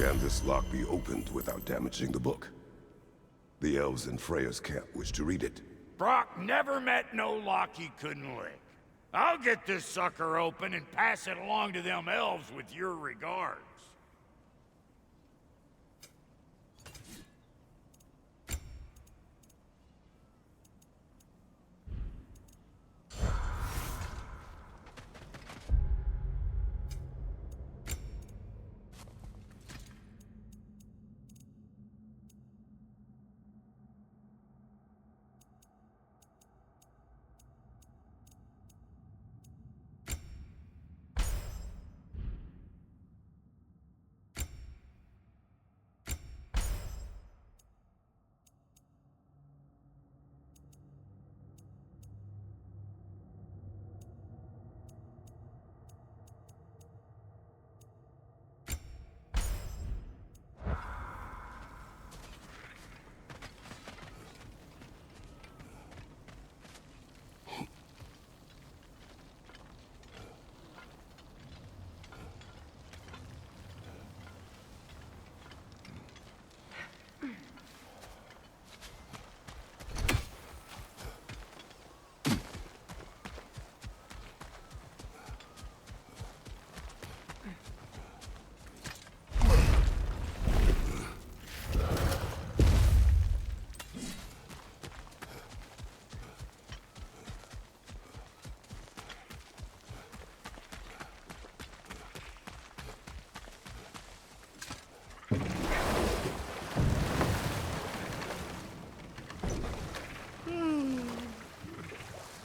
D: Can this lock be opened without damaging the book? The elves in Freya's camp wish to read it.
H: Brock never met no lock he couldn't lick. I'll get this sucker open and pass it along to them elves with your regards.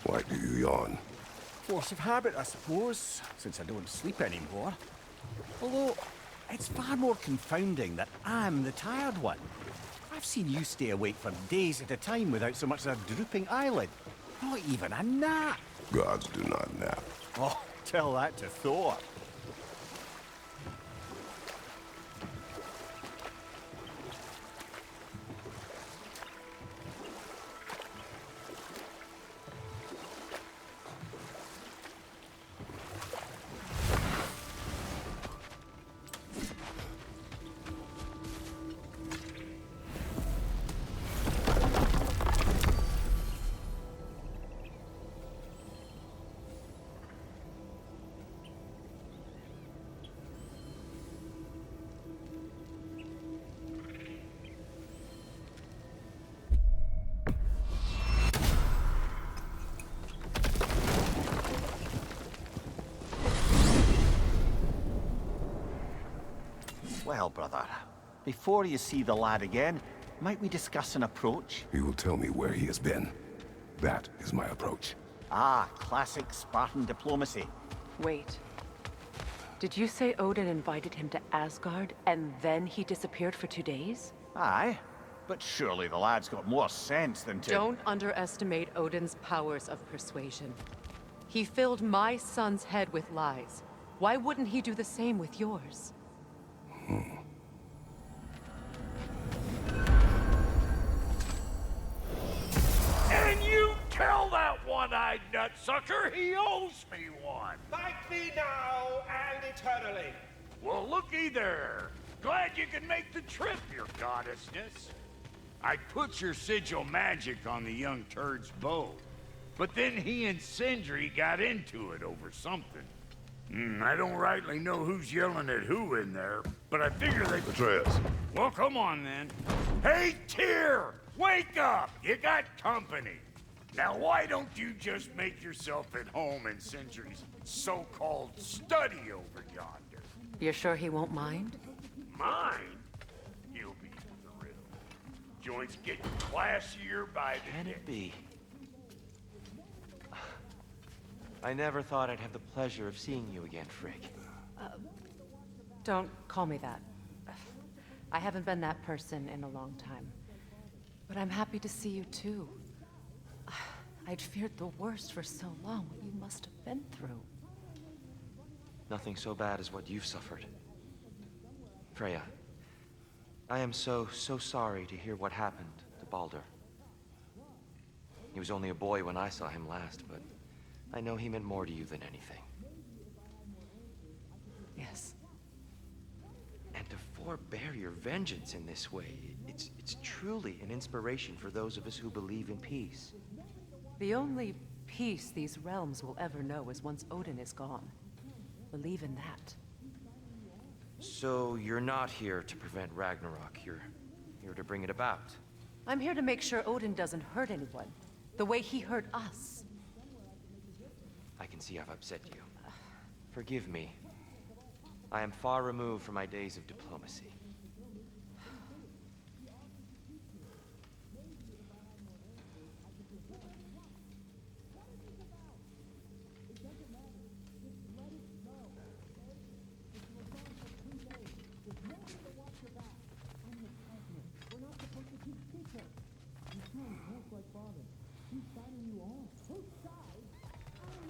D: Why do you yawn?
B: Force of habit, I suppose, since I don't sleep anymore. Although, it's far more confounding that I'm the tired one. I've seen you stay awake for days at a time without so much as a drooping eyelid. Not even a nap.
D: Gods do not nap.
B: Oh, tell that to Thor. Well, brother, before you see the lad again, might we discuss an approach?
D: He will tell me where he has been. That is my approach.
B: Ah, classic Spartan diplomacy.
A: Wait. Did you say Odin invited him to Asgard, and then he disappeared for 2 days?
B: Aye, but surely the lad's got more sense than to...
A: Don't underestimate Odin's powers of persuasion. He filled my son's head with lies. Why wouldn't he do the same with yours?
H: And you tell that one-eyed nutsucker he owes me one.
I: Thank thee now and eternally.
H: Well, looky there. Glad you can make the trip, your goddessness. I put your sigil magic on the young turd's bow, but then he and Sindri got into it over something. I don't rightly know who's yelling at who in there, but I figure they...
D: Atreus.
H: Well, come on then. Hey, Tyr! Wake up! You got company. Now, why don't you just make yourself at home in Sindri's so-called study over yonder?
A: You're sure he won't mind?
H: Mine? You'll be thrilled. Joint's getting classier by the
J: Can
H: day.
J: it be? I never thought I'd have the pleasure of seeing you again, Frigg.
A: Don't call me that. I haven't been that person in a long time. But I'm happy to see you too. I'd feared the worst for so long, what you must have been through.
J: Nothing so bad as what you've suffered. Freya, I am so sorry to hear what happened to Baldur. He was only a boy when I saw him last, but I know he meant more to you than anything.
A: Yes.
J: And to forbear your vengeance in this way. It's truly an inspiration for those of us who believe in peace.
A: The only peace these realms will ever know is once Odin is gone. Believe in that.
J: So you're not here to prevent Ragnarok. You're here to bring it about.
A: I'm here to make sure Odin doesn't hurt anyone, the way he hurt us.
J: I can see I've upset you. Forgive me. I am far removed from my days of diplomacy.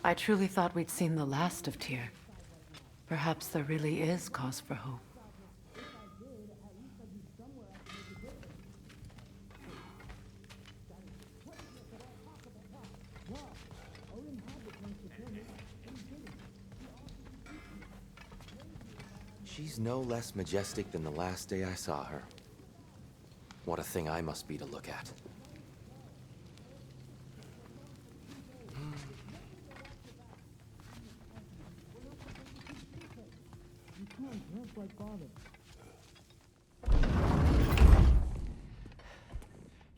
A: I truly thought we'd seen the last of Tyr. Perhaps there really is cause for hope.
J: She's no less majestic than the last day I saw her. What a thing I must be to look at.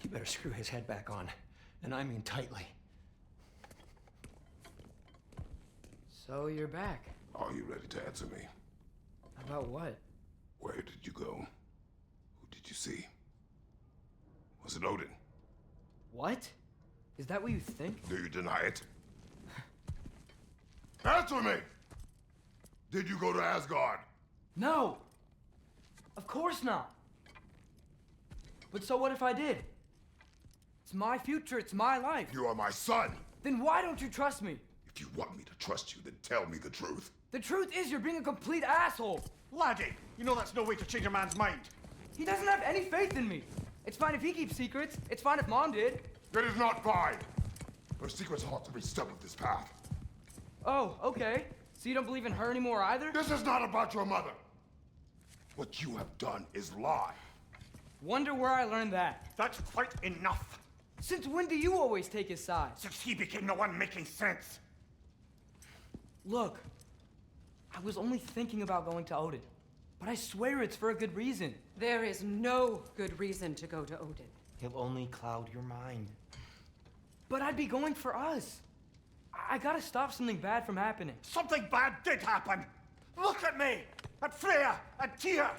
K: You better screw his head back on, and I mean tightly.
L: So you're back.
D: Are you ready to answer me?
L: About what?
D: Where did you go? Who did you see? Was it Odin?
L: What? Is that what you think?
D: Do you deny it? Answer me! Did you go to Asgard?
L: No! Of course not! But so what if I did? It's my future, it's my life.
D: You are my son!
L: Then why don't you trust me?
D: If you want me to trust you, then tell me the truth.
L: The truth is you're being a complete asshole!
B: Laddie, you know that's no way to change a man's mind.
L: He doesn't have any faith in me. It's fine if he keeps secrets. It's fine if Mom did.
D: It is not fine! Her secrets haunt every step of this path.
L: Oh, okay. So you don't believe in her anymore either?
D: This is not about your mother! What you have done is lie.
L: Wonder where I learned that.
B: That's quite enough.
L: Since when do you always take his side?
B: Since he became the one making sense.
L: Look, I was only thinking about going to Odin, but I swear it's for a good reason.
A: There is no good reason to go to Odin.
J: He'll only cloud your mind.
L: But I'd be going for us. I gotta stop something bad from happening.
B: Something bad did happen. Look at me, at Freya, at Tyr.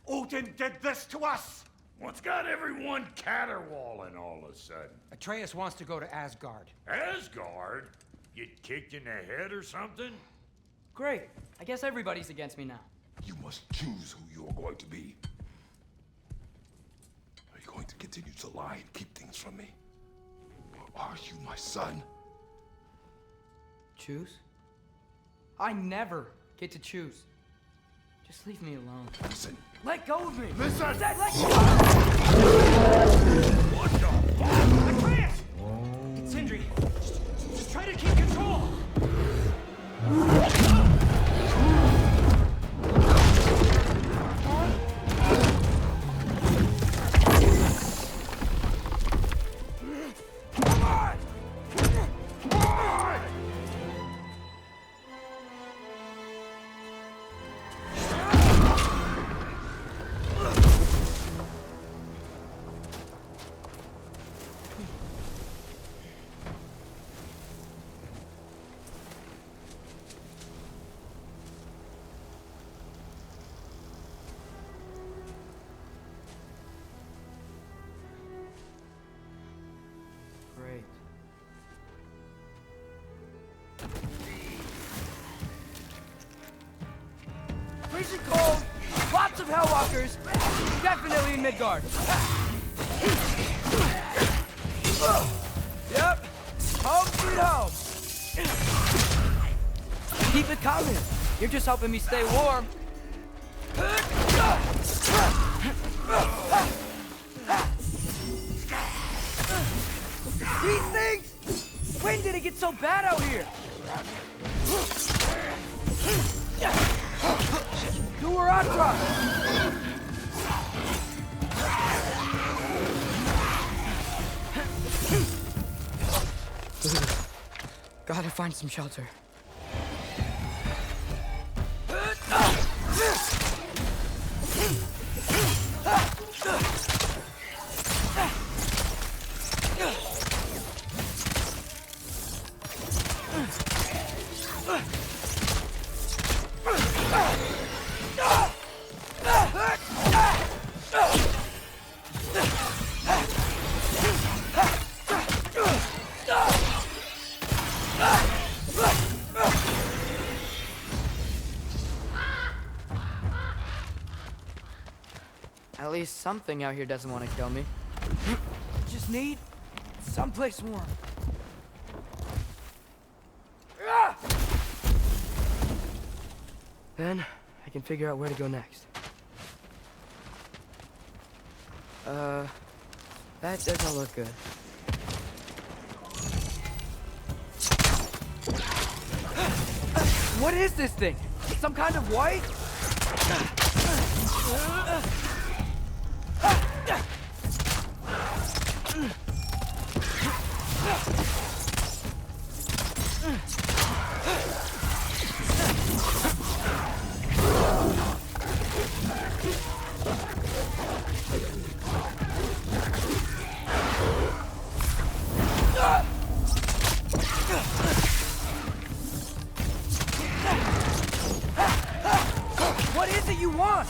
B: Odin did this to us.
H: What's got everyone caterwauling all of a sudden?
K: Atreus wants to go to Asgard.
H: Asgard? Get kicked in the head or something?
L: Great. I guess everybody's against me now.
D: You must choose who you are going to be. Are you going to continue to lie and keep things from me? Or are you my son?
L: Choose? I never get to choose. Just leave me alone.
D: Listen.
L: Let go of me!
D: Listen!
L: I said let go!
H: What the fuck?
K: Atreus! Sindri, just try to keep control!
L: Great. Freezing cold, lots of Hellwalkers, definitely in Midgard. Yep, home sweet home. Keep it coming. You're just helping me stay warm. These things! When did it get so bad out here? Do a rock drop! Gotta find some shelter. At least something out here doesn't want to kill me. Just need someplace warm. Then I can figure out where to go next. That doesn't look good. What is this thing? Some kind of white? What is it you want?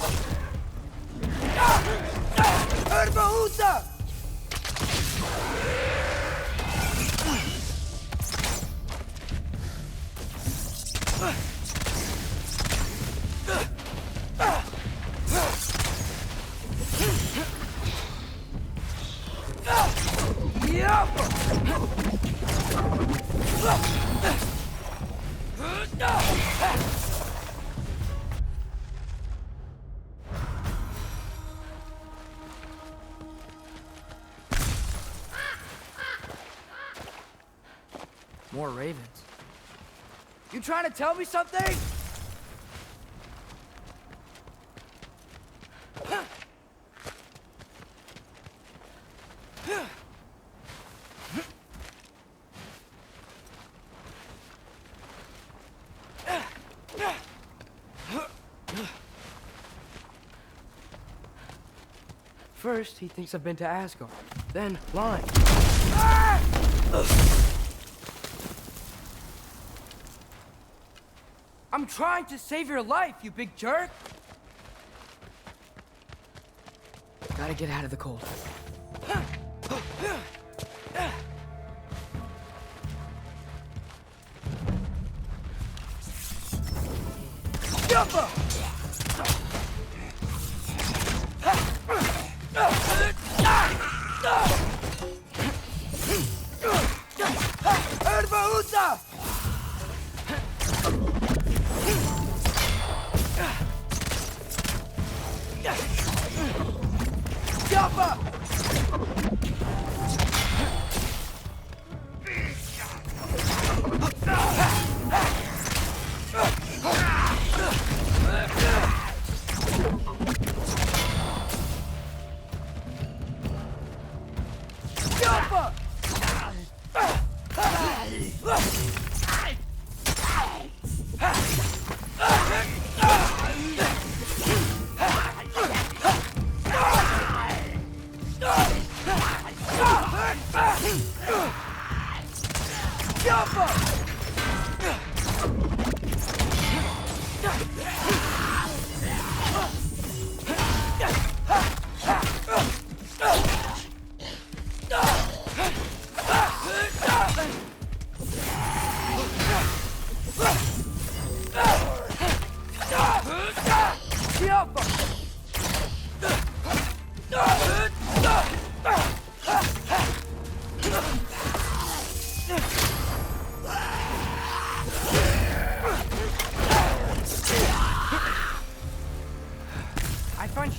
L: Herbahusa! More ravens. You trying to tell me something? First, he thinks I've been to Asgard. Then, lying. I'm trying to save your life, you big jerk! Gotta get out of the cold.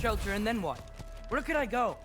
L: Shelter, and then what? Where could I go?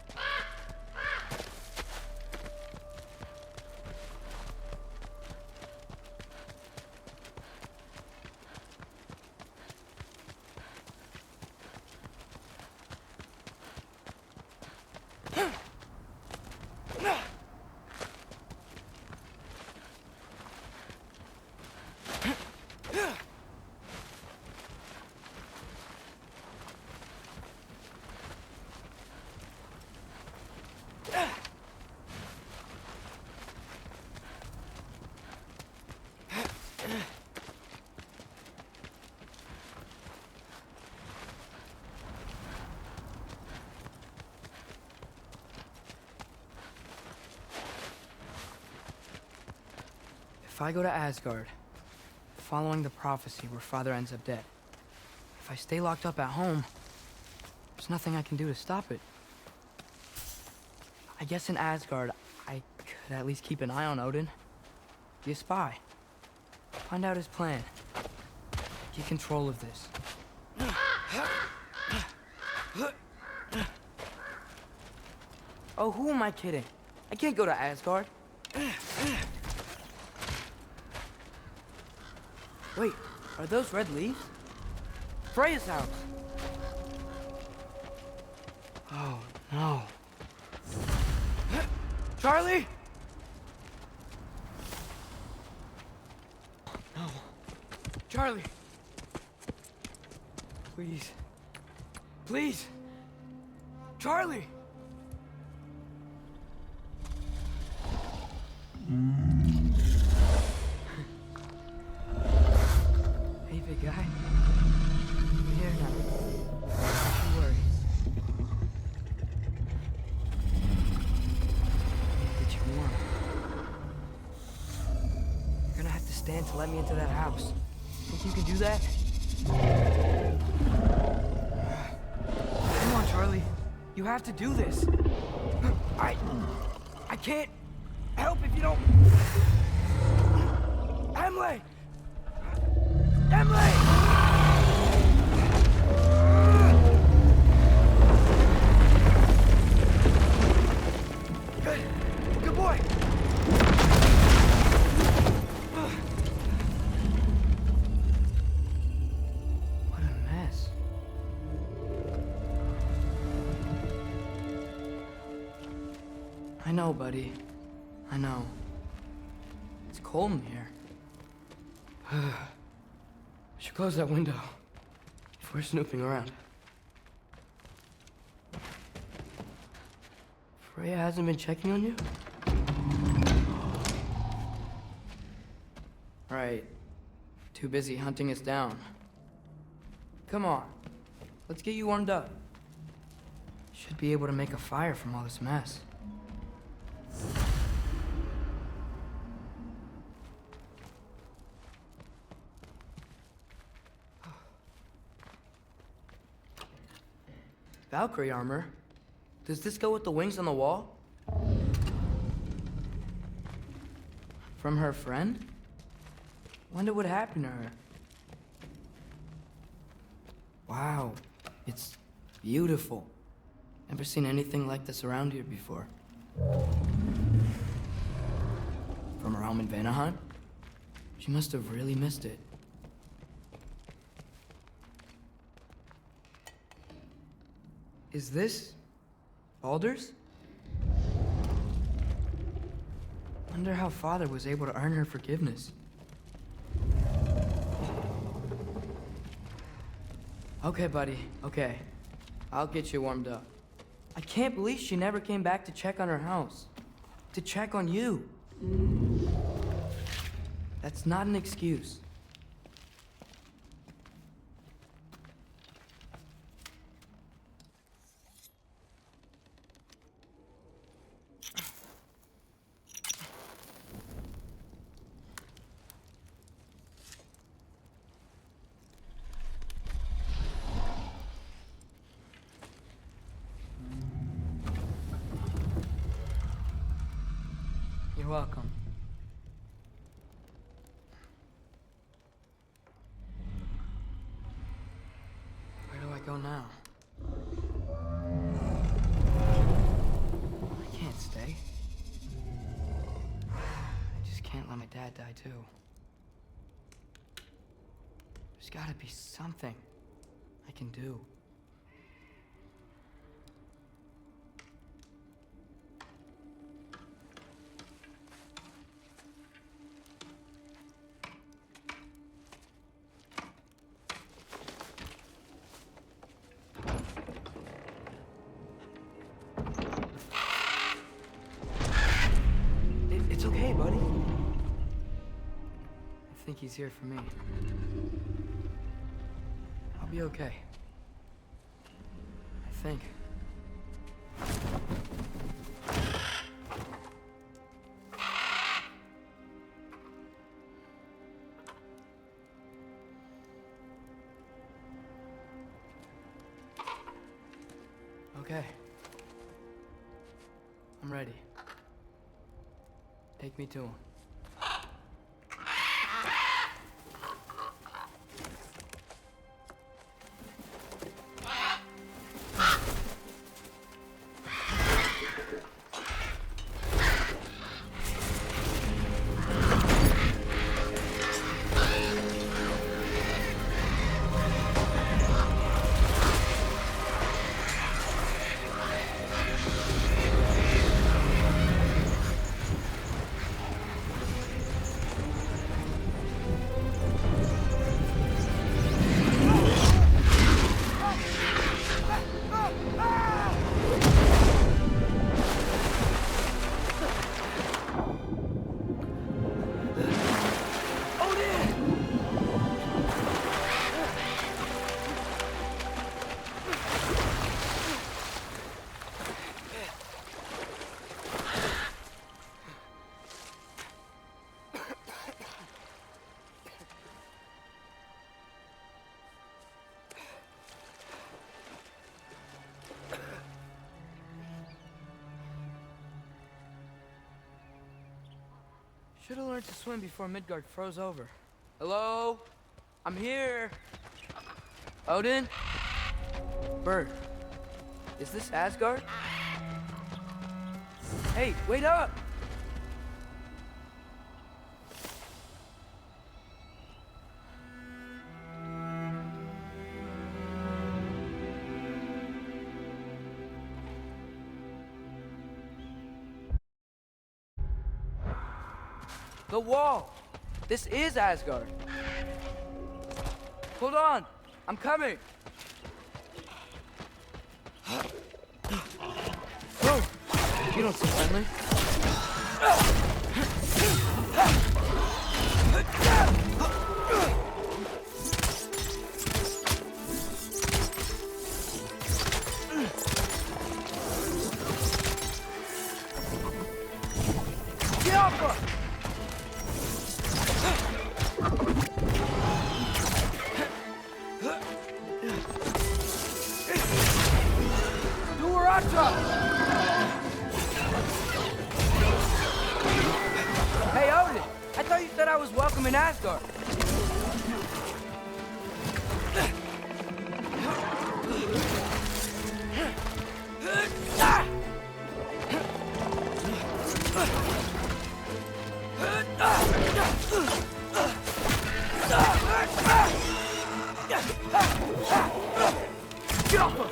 L: If I go to Asgard, following the prophecy where Father ends up dead, if I stay locked up at home, there's nothing I can do to stop it. I guess in Asgard, I could at least keep an eye on Odin. Be a spy. Find out his plan. Get control of this. Oh, who am I kidding? I can't go to Asgard. Wait, are those red leaves? Freya's house! Oh, no. Charlie! No. Charlie! Please. Please! Charlie! Hey, big guy. I'm here now. Don't you worry. Get you warm. You're gonna have to stand to let me into that house. Think you can do that? Come on, Charlie. You have to do this. I can't help if you don't. Emily! Emily! Good. Good boy. What a mess. I know, buddy. I know. It's cold in here. I should close that window if we're snooping around. Freya hasn't been checking on you? Right. Too busy hunting us down. Come on. Let's get you warmed up. Should be able to make a fire from all this mess. Valkyrie armor? Does this go with the wings on the wall? From her friend? Wonder what happened to her. Wow, it's beautiful. Never seen anything like this around here before. From her home in Vanaheim? She must have really missed it. Is this Baldur's? Wonder how Father was able to earn her forgiveness. Okay, buddy, okay. I'll get you warmed up. I can't believe she never came back to check on her house. To check on you. That's not an excuse. You're welcome. Where do I go now? I can't stay. I just can't let my dad die too. There's gotta be something I can do. It's okay, buddy. I think he's here for me. I'll be okay. I think. Okay. I'm ready. Take me to him. Should've learned to swim before Midgard froze over. Hello? I'm here! Odin? Bird. Is this Asgard? Hey, wait up! The wall! This is Asgard! Hold on! I'm coming! Oh! You don't seem friendly. Get off her! Hey, Odin! I thought you said I was welcome in Asgard. Get off her!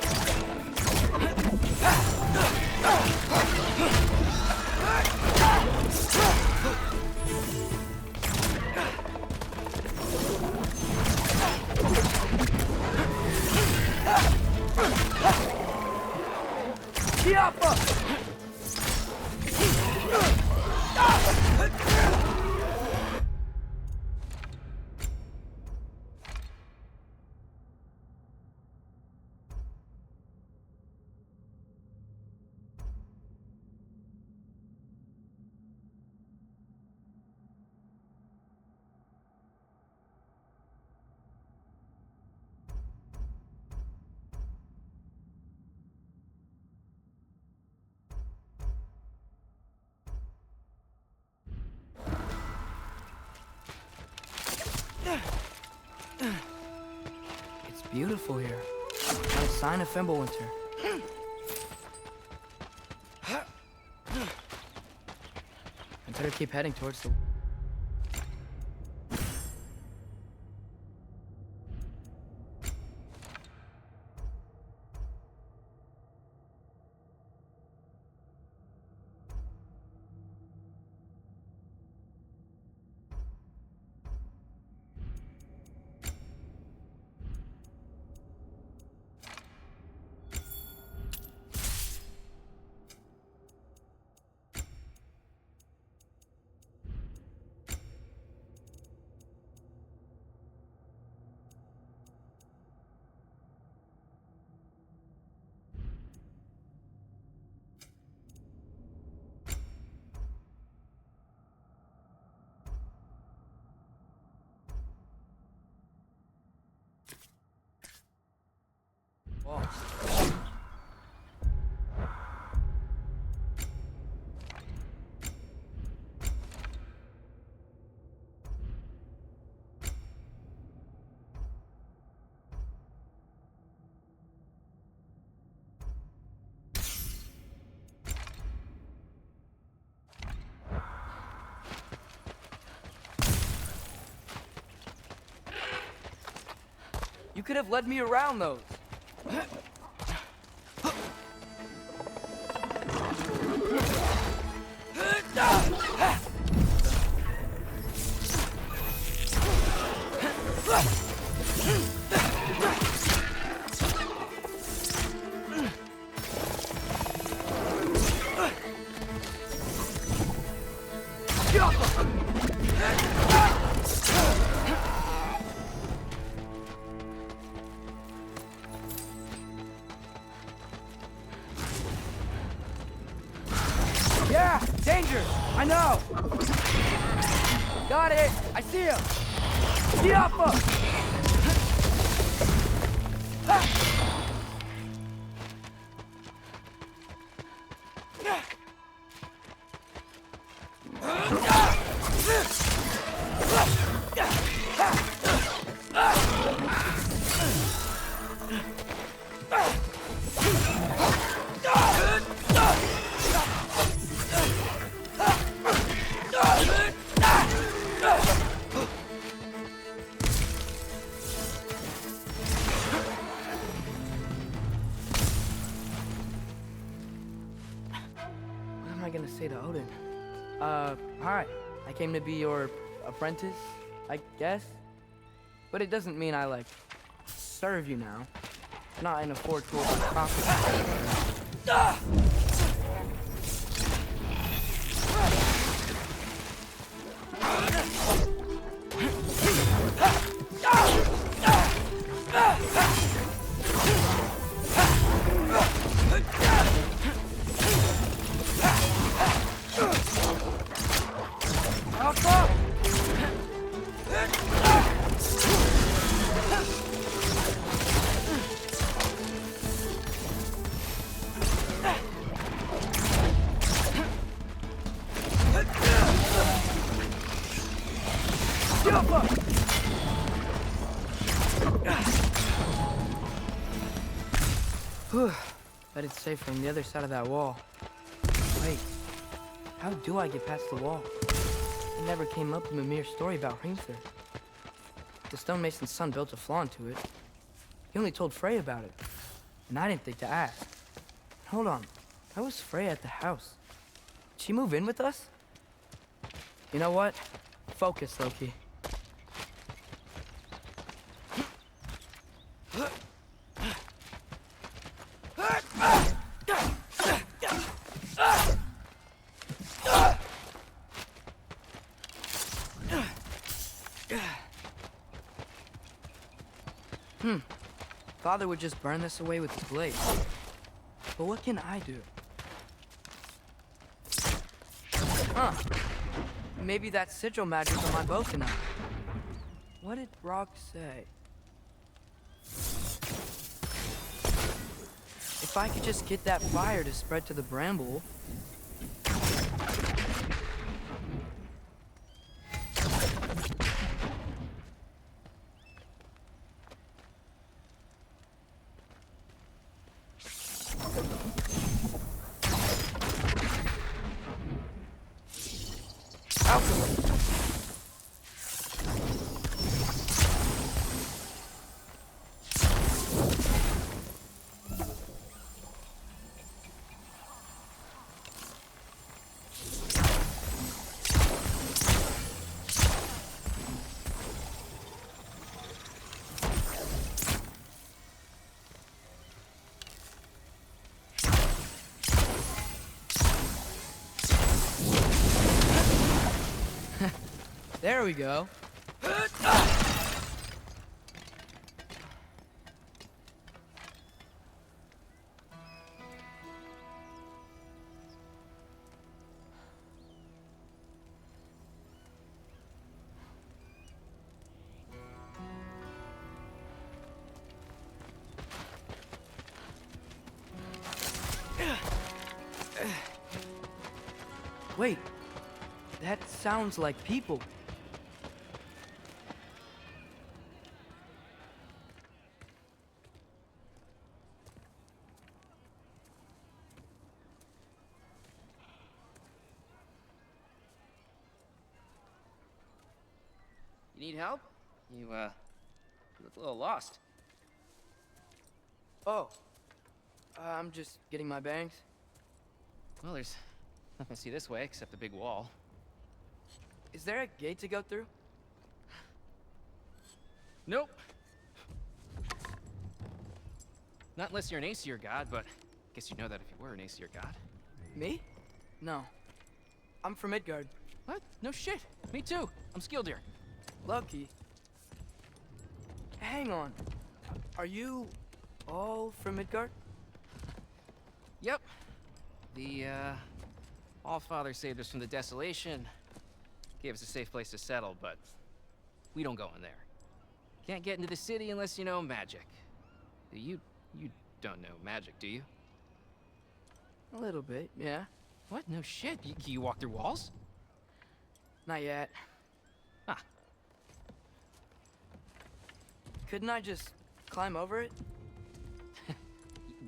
L: It's beautiful here. Not a sign of Fimbulwinter. I better keep heading towards the... You could have led me around those. Yeah, danger! I know! Got it! I see him! Get up! What am I gonna say to Odin? Hi. I came to be your apprentice, I guess? But it doesn't mean I, like, serve you now. Not in a foretold Bet it's safer on the other side of that wall. Wait, how do I get past the wall? It never came up in Mimir's story about Hrimthur. The stonemason's son built a flaw into it. He only told Freya about it, and I didn't think to ask. Hold on, how was Freya at the house? Did she move in with us? You know what? Focus, Loki. Father would just burn this away with his blade. But what can I do? Huh. Maybe that sigil magic on my bow can help. What did Rock say? If I could just get that fire to spread to the bramble... There we go. Wait, that sounds like people.
M: You need help? You look a little lost.
L: Oh. I'm just getting my bearings.
M: Well, there's nothing to see this way except the big wall.
L: Is there a gate to go through?
M: Nope. Not unless you're an Aesir god, but I guess you'd know that if you were an Aesir god.
L: Me? No. I'm from Midgard.
M: What? No shit. Me too. I'm Skildir.
L: Lucky. Hang on. Are you all from Midgard?
M: Yep. The, Allfather saved us from the desolation. Gave us a safe place to settle, but we don't go in there. Can't get into the city unless you know magic. You don't know magic, do you?
L: A little bit, yeah.
M: What? No shit. Can you walk through walls?
L: Not yet.
M: Huh.
L: Couldn't I just climb over it?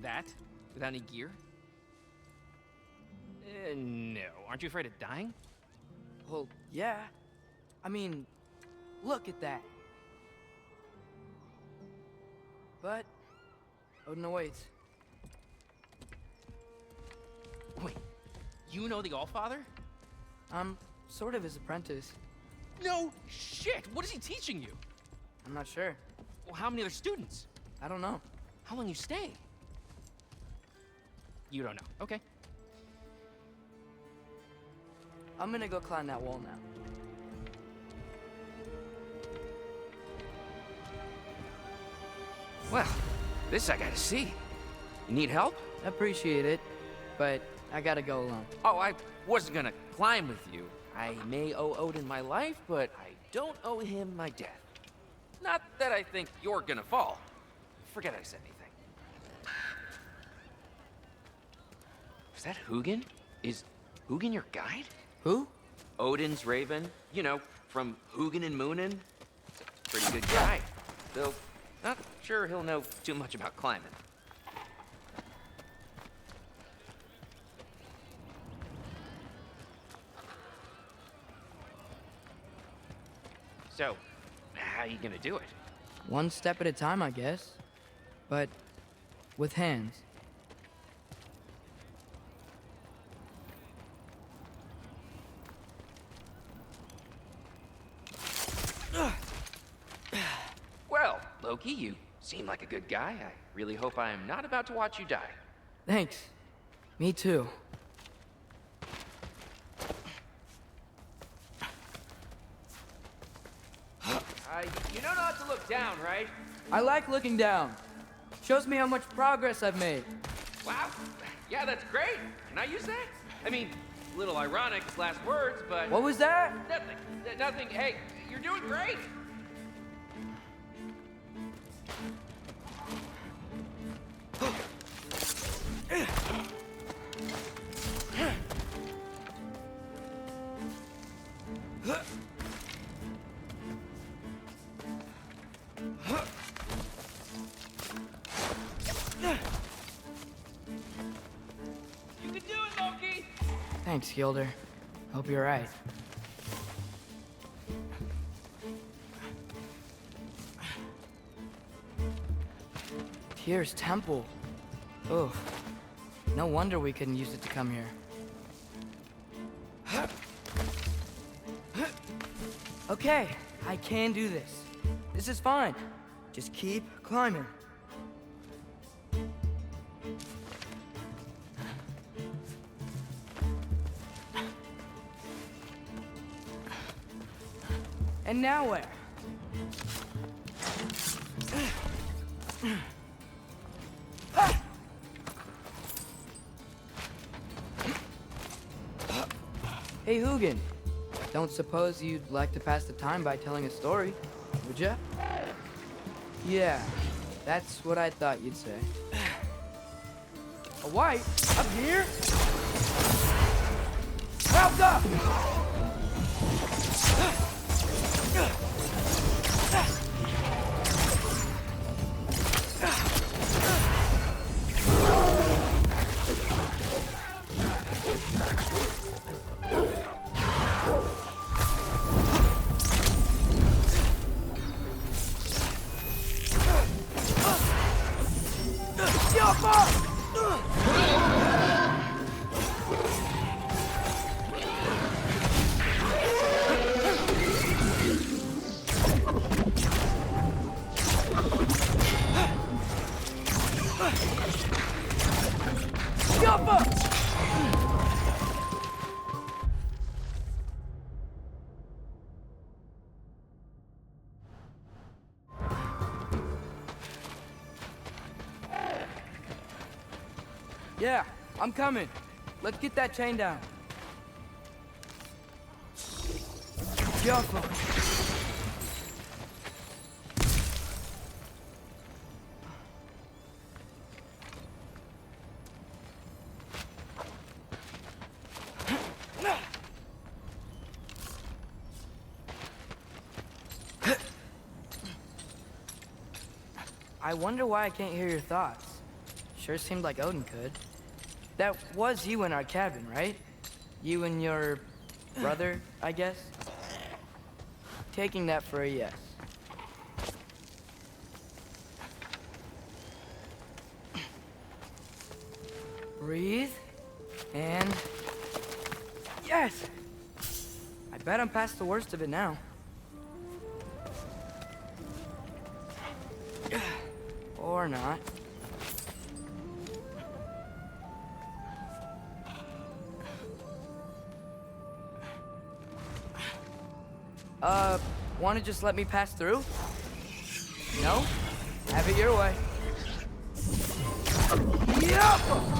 M: That? Without any gear? No. Aren't you afraid of dying?
L: Well, yeah. I mean, look at that. But Odin awaits.
M: Wait, you know the Allfather?
L: I'm sort of his apprentice.
M: No shit! What is he teaching you?
L: I'm not sure.
M: Well, how many other students?
L: I don't know.
M: How long you stay? You don't know. Okay.
L: I'm gonna go climb that wall now.
M: Well, this I gotta see. You need help?
L: Appreciate it, but I gotta go alone.
M: Oh, I wasn't gonna climb with you. I may owe Odin my life, but I don't owe him my death. Not that I think you're gonna fall. Forget I said anything. Is that Hugin? Is Hugin your guide?
L: Who?
M: Odin's raven. You know, from Hugin and Moonin. He's a pretty good guy. Though, not sure he'll know too much about climbing. So, how you gonna do it?
L: One step at a time, I guess. But with hands.
M: Well, Loki, you seem like a good guy. I really hope I am not about to watch you die.
L: Thanks. Me too.
M: You know not to look down, right?
L: I like looking down. Shows me how much progress I've made.
M: Wow. Yeah, that's great. Can I use that? I mean, a little ironic, his last words, but...
L: What was that?
M: Nothing. Nothing. Hey, you're doing great. You can do it, Loki!
L: Thanks, Gilder. Hope you're right. Tyr's temple. Oh, no wonder we couldn't use it to come here. Okay, I can do this. This is fine. Just keep climbing. And now where? Hey, Hugin. Don't suppose you'd like to pass the time by telling a story, would ya? Yeah, that's what I thought you'd say. A white? Up here? Help up! Yeah, I'm coming. Let's get that chain down. Jaffa. I wonder why I can't hear your thoughts. Sure seemed like Odin could. That was you in our cabin, right? You and your brother, I guess? Taking that for a yes. Breathe. And... yes! I bet I'm past the worst of it now. Or not. Wanna just let me pass through? No? Have it your way. Yup!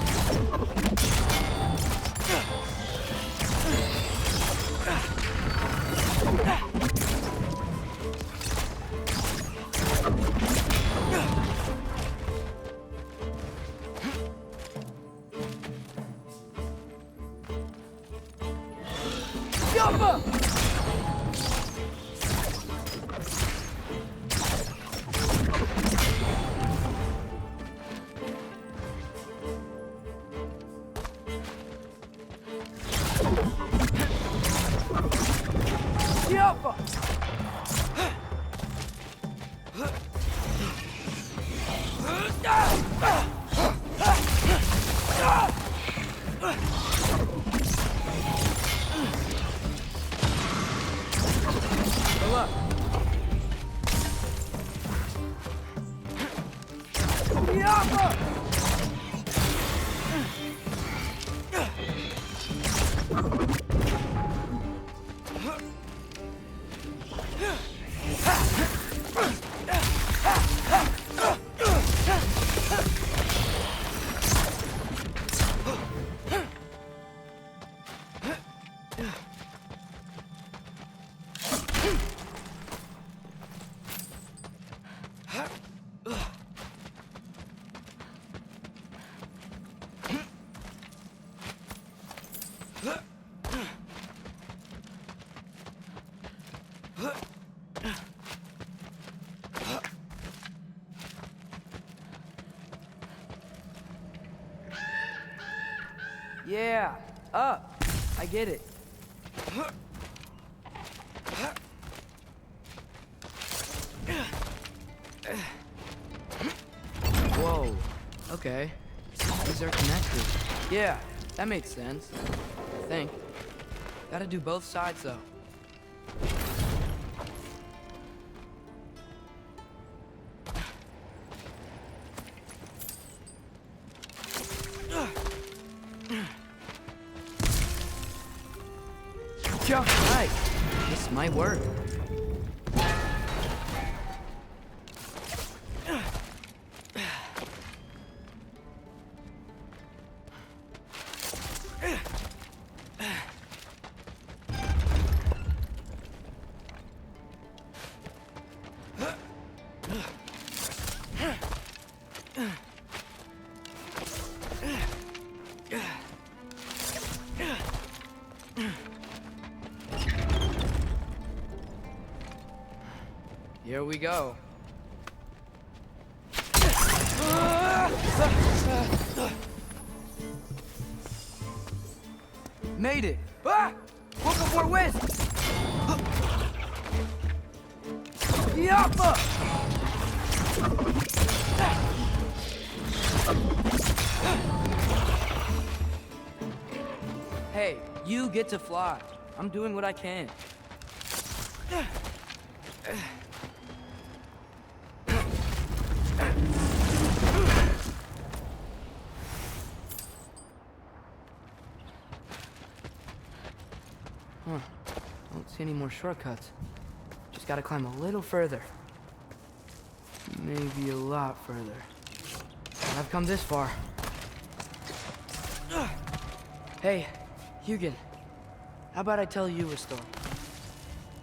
L: Yeah, up. I get it. Whoa. Okay. These are connected. Yeah, that makes sense. I think. Gotta do both sides, though. Just right. This might work. Here we go. Made it! Ah! Woke up more west! Yappa! Hey, you get to fly. I'm doing what I can. Huh. Don't see any more shortcuts. Just gotta climb a little further. Maybe a lot further. I've come this far. Hey, Hugin. How about I tell you a story?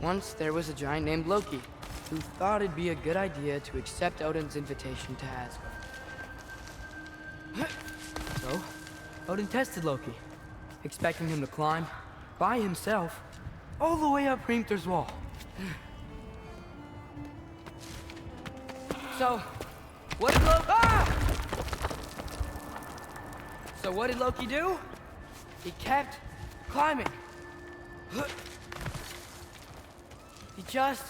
L: Once there was a giant named Loki who thought it'd be a good idea to accept Odin's invitation to Asgard. So, Odin tested Loki, expecting him to climb by himself all the way up Hrimthur's wall. So, what did Loki do? He kept climbing. He just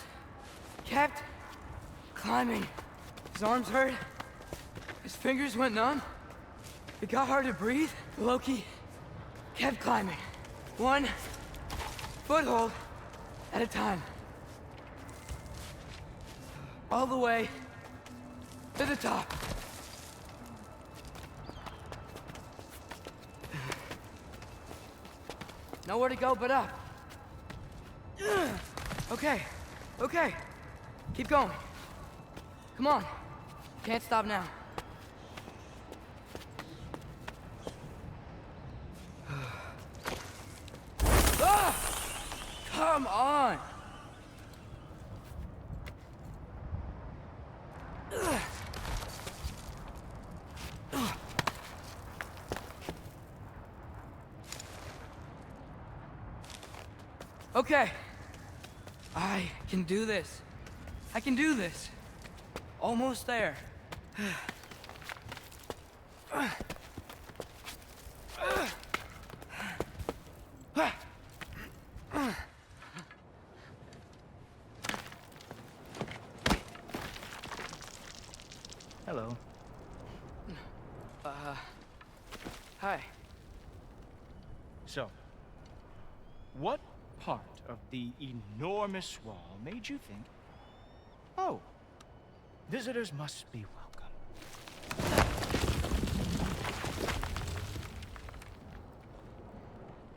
L: kept climbing. His arms hurt. His fingers went numb. It got hard to breathe. Loki kept climbing. One foothold at a time. All the way to the top. Nowhere to go but up. Okay, okay. Keep going. Come on. Can't stop now. Ah! Come on! Okay. I can do this. I can do this. Almost there.
K: Hello.
L: Hi.
K: So, what part of the enormous wall made you think, oh, visitors must be welcome?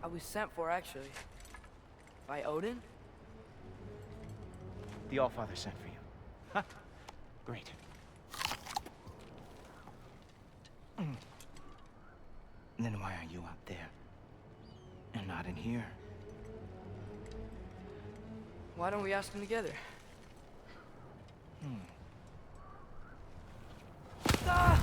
L: I was sent for, actually. By Odin?
K: The Allfather sent for you. Ha! Great. Then why are you out there? And not in here?
L: Why don't we ask them together? Ah!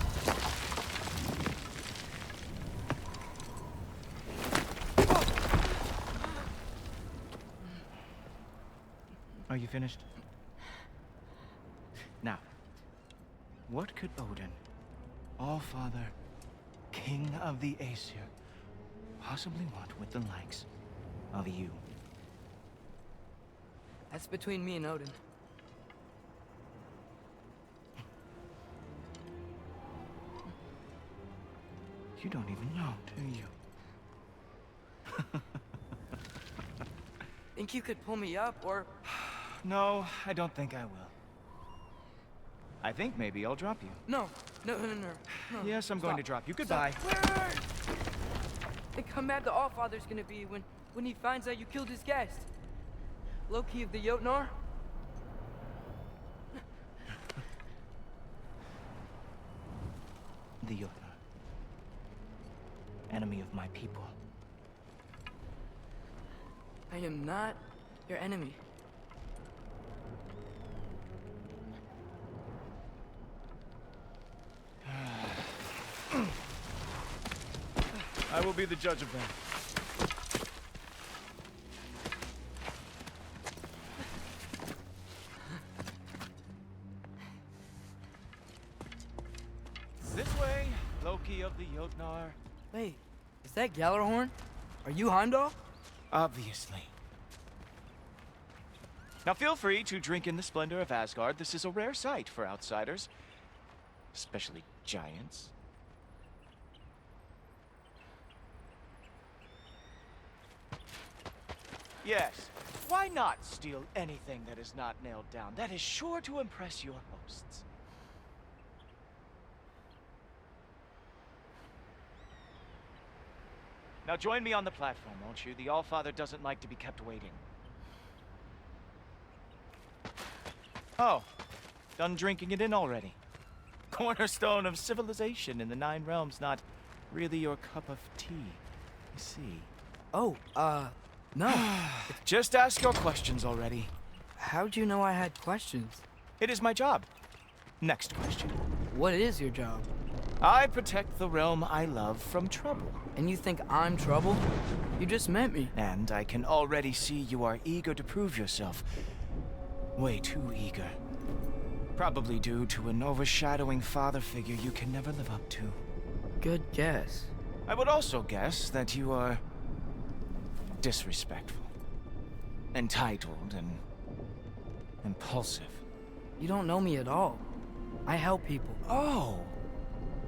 K: Are you finished? Now, what could Odin, Allfather, King of the Aesir, possibly want with the likes of you?
L: That's between me and Odin.
K: You don't even know, do you?
L: Think you could pull me up, or...
K: No, I don't think I will. I think maybe I'll drop you.
L: No.
K: Yes, I'm going to drop you. Goodbye.
L: Wait. Think how mad the Allfather's gonna be when he finds out you killed his guest. Loki of the Jotnar?
K: The Jotnar. Enemy of my people.
L: I am not your enemy.
K: I will be the judge of that. This way, Loki of the Jotnar.
L: Wait, is that Gjallarhorn? Are you Heimdall?
K: Obviously. Now feel free to drink in the splendor of Asgard. This is a rare sight for outsiders. Especially giants. Yes. Why not steal anything that is not nailed down? That is sure to impress your hosts. Now join me on the platform, won't you? The Allfather doesn't like to be kept waiting. Oh, done drinking it in already. Cornerstone of civilization in the Nine Realms, not really your cup of tea, I see.
L: Oh, no.
K: Just ask your questions already.
L: How'd you know I had questions?
K: It is my job. Next question.
L: What is your job?
K: I protect the realm I love from trouble.
L: And you think I'm trouble? You just met me.
K: And I can already see you are eager to prove yourself. Way too eager. Probably due to an overshadowing father figure you can never live up to.
L: Good guess.
K: I would also guess that you are disrespectful, entitled, and impulsive.
L: You don't know me at all. I help people.
K: Oh,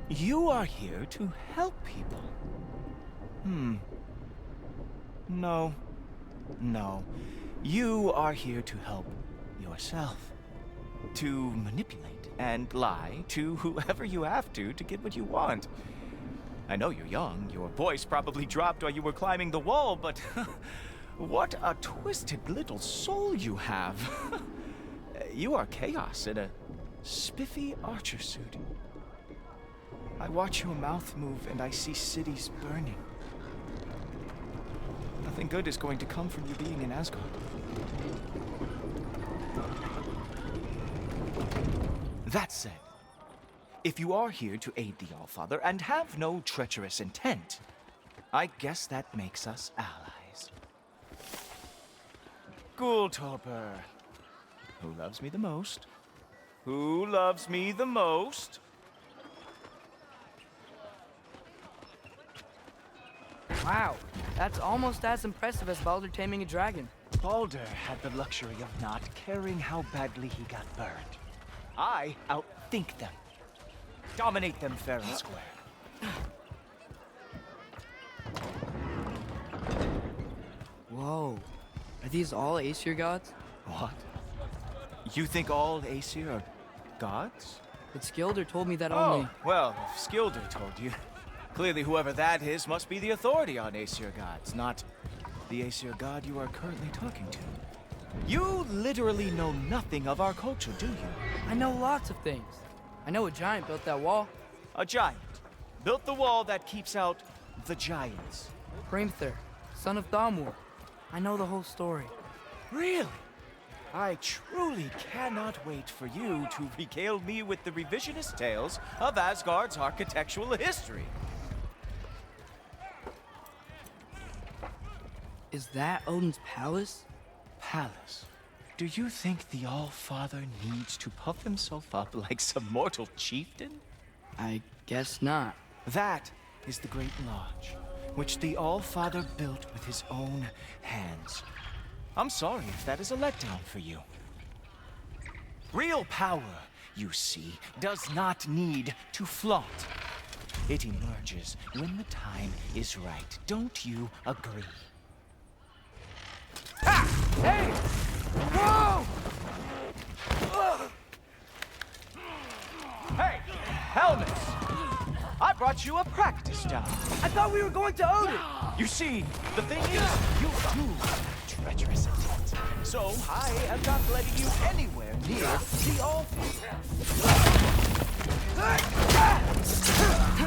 K: you are here to help people. No. You are here to help yourself. To manipulate and lie to whoever you have to get what you want. I know you're young. Your voice probably dropped while you were climbing the wall, but what a twisted little soul you have. You are chaos in a spiffy archer suit. I watch your mouth move and I see cities burning. Nothing good is going to come from you being in Asgard. That said, if you are here to aid the Allfather and have no treacherous intent, I guess that makes us allies. Ghoultoper. Who loves me the most? Who loves me the most?
L: Wow, that's almost as impressive as Baldur taming a dragon.
K: Baldur had the luxury of not caring how badly he got burned. I outthink them. Dominate them fair and square.
L: Whoa. Are these all Aesir gods?
K: What? You think all Aesir are gods?
L: But Skilder told me that only...
K: Oh, well, if Skilder told you, clearly whoever that is must be the authority on Aesir gods, not the Aesir god you are currently talking to. You literally know nothing of our culture, do you?
L: I know lots of things. I know a giant built that wall.
K: A giant built the wall that keeps out the giants.
L: Hrimthur, son of Thamur. I know the whole story.
K: Really? I truly cannot wait for you to regale me with the revisionist tales of Asgard's architectural history.
L: Is that Odin's palace?
K: Palace? Do you think the All-Father needs to puff himself up like some mortal chieftain?
L: I guess not.
K: That is the Great Lodge, which the All-Father built with his own hands. I'm sorry if that is a letdown for you. Real power, you see, does not need to flaunt. It emerges when the time is right. Don't you agree? Ah! Hey! Whoa! Hey, helmets! I brought you a practice job.
L: I thought we were going to Odin!
K: You see, the thing is, you do treacherous intent. So I am not letting you anywhere near the All-Father.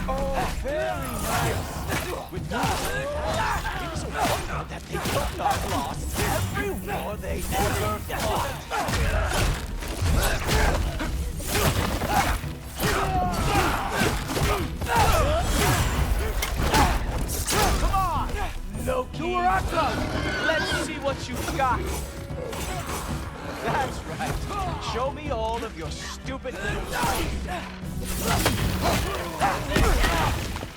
K: Oh, very nice. With that, it's a wonder that they could not lost every war they ever fought. Come on, Loki. Let's see what you've got. That's right. Show me all of your stupid little tricks.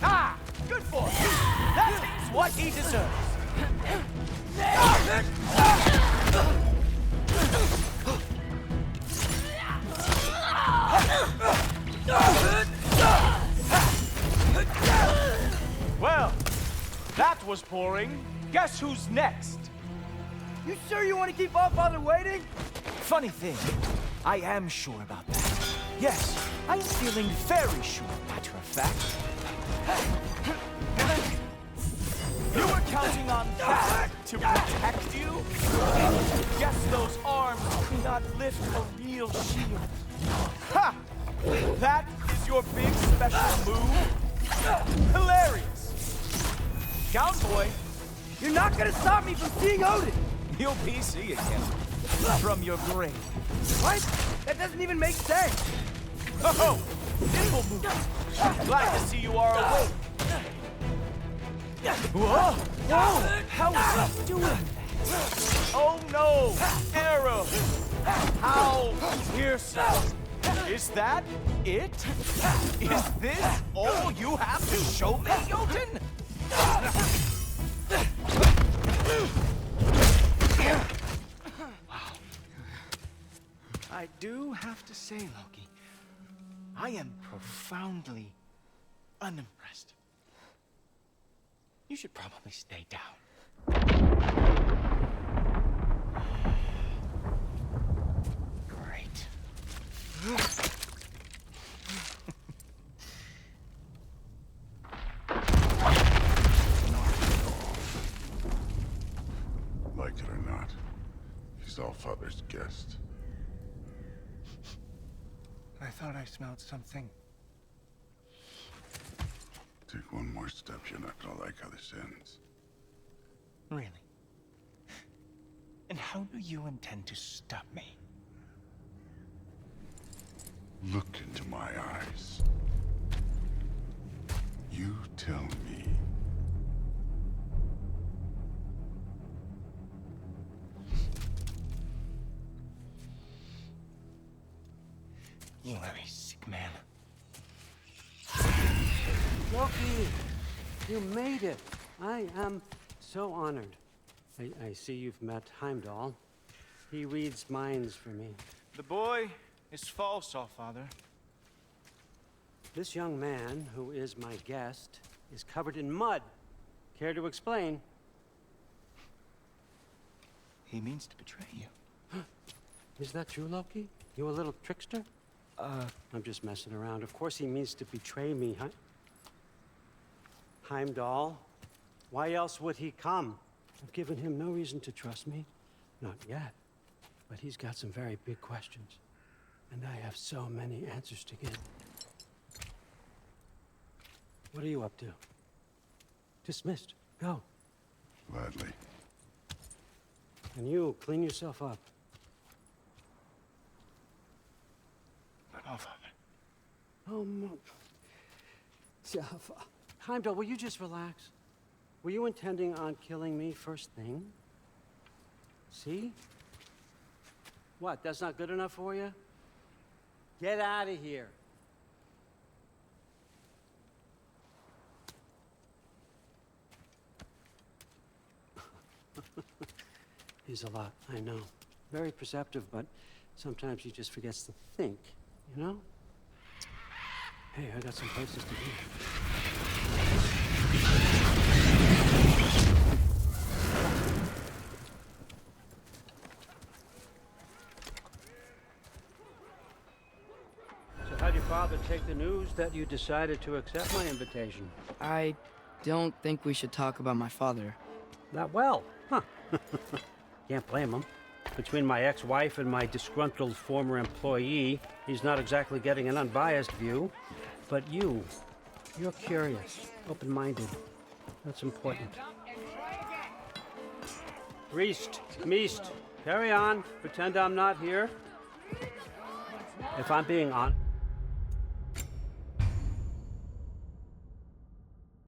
K: Ah! Good boy! That is what he deserves! Well, that was boring. Guess who's next?
L: You sure you want to keep Allfather waiting?
K: Funny thing, I am sure about that. Yes, I'm feeling very sure, matter of fact. You were counting on that to protect you? Guess those arms do not lift a real shield. Ha! That is your big special move? Hilarious! Cowboy,
L: You're not gonna stop me from seeing Odin!
K: you'll be seeing him from your grave.
L: What? That doesn't even make sense!
K: Oh, nimble move. Glad to see you are awake. Whoa! Whoa! How is he doing that? Oh no! Arrow! How fearsome! Is that it? Is this all you have to show me, Jotun? Wow. I do have to say, Loki, I am profoundly unimpressed. You should probably stay down. Great.
D: Like it or not, he's Allfather's guest.
K: I thought I smelled something.
D: Take one more step, you're not gonna like how this ends.
K: Really? And how do you intend to stop me?
D: Look into my eyes. You tell me.
K: You are a sick man.
N: Loki, you made it. I am so honored. I see you've met Heimdall. He reads minds for me.
K: The boy is false, Allfather.
N: This young man, who is my guest, is covered in mud. Care to explain?
K: He means to betray you.
N: Is that true, Loki? You a little trickster? I'm just messing around. Of course he means to betray me, huh? Heimdall? Why else would he come? I've given him no reason to trust me. Not yet. But he's got some very big questions. And I have so many answers to give. What are you up to? Dismissed. Go.
D: Gladly.
N: And you, clean yourself up.
K: But Allfather.
N: Oh, Jaffa. Heimdall, will you just relax? Were you intending on killing me first thing? See? What, that's not good enough for you? Get out of here. He's a lot, I know. Very perceptive, but sometimes he just forgets to think, you know? Hey, I got some places to be. So how'd your father take the news that you decided to accept my invitation?
L: I don't think we should talk about my father.
N: Not well, huh? Can't blame him. Between my ex-wife and my disgruntled former employee, he's not exactly getting an unbiased view. But you're curious, open-minded. That's important. Priest, Meest, carry on. Pretend I'm not here. If I'm being honest...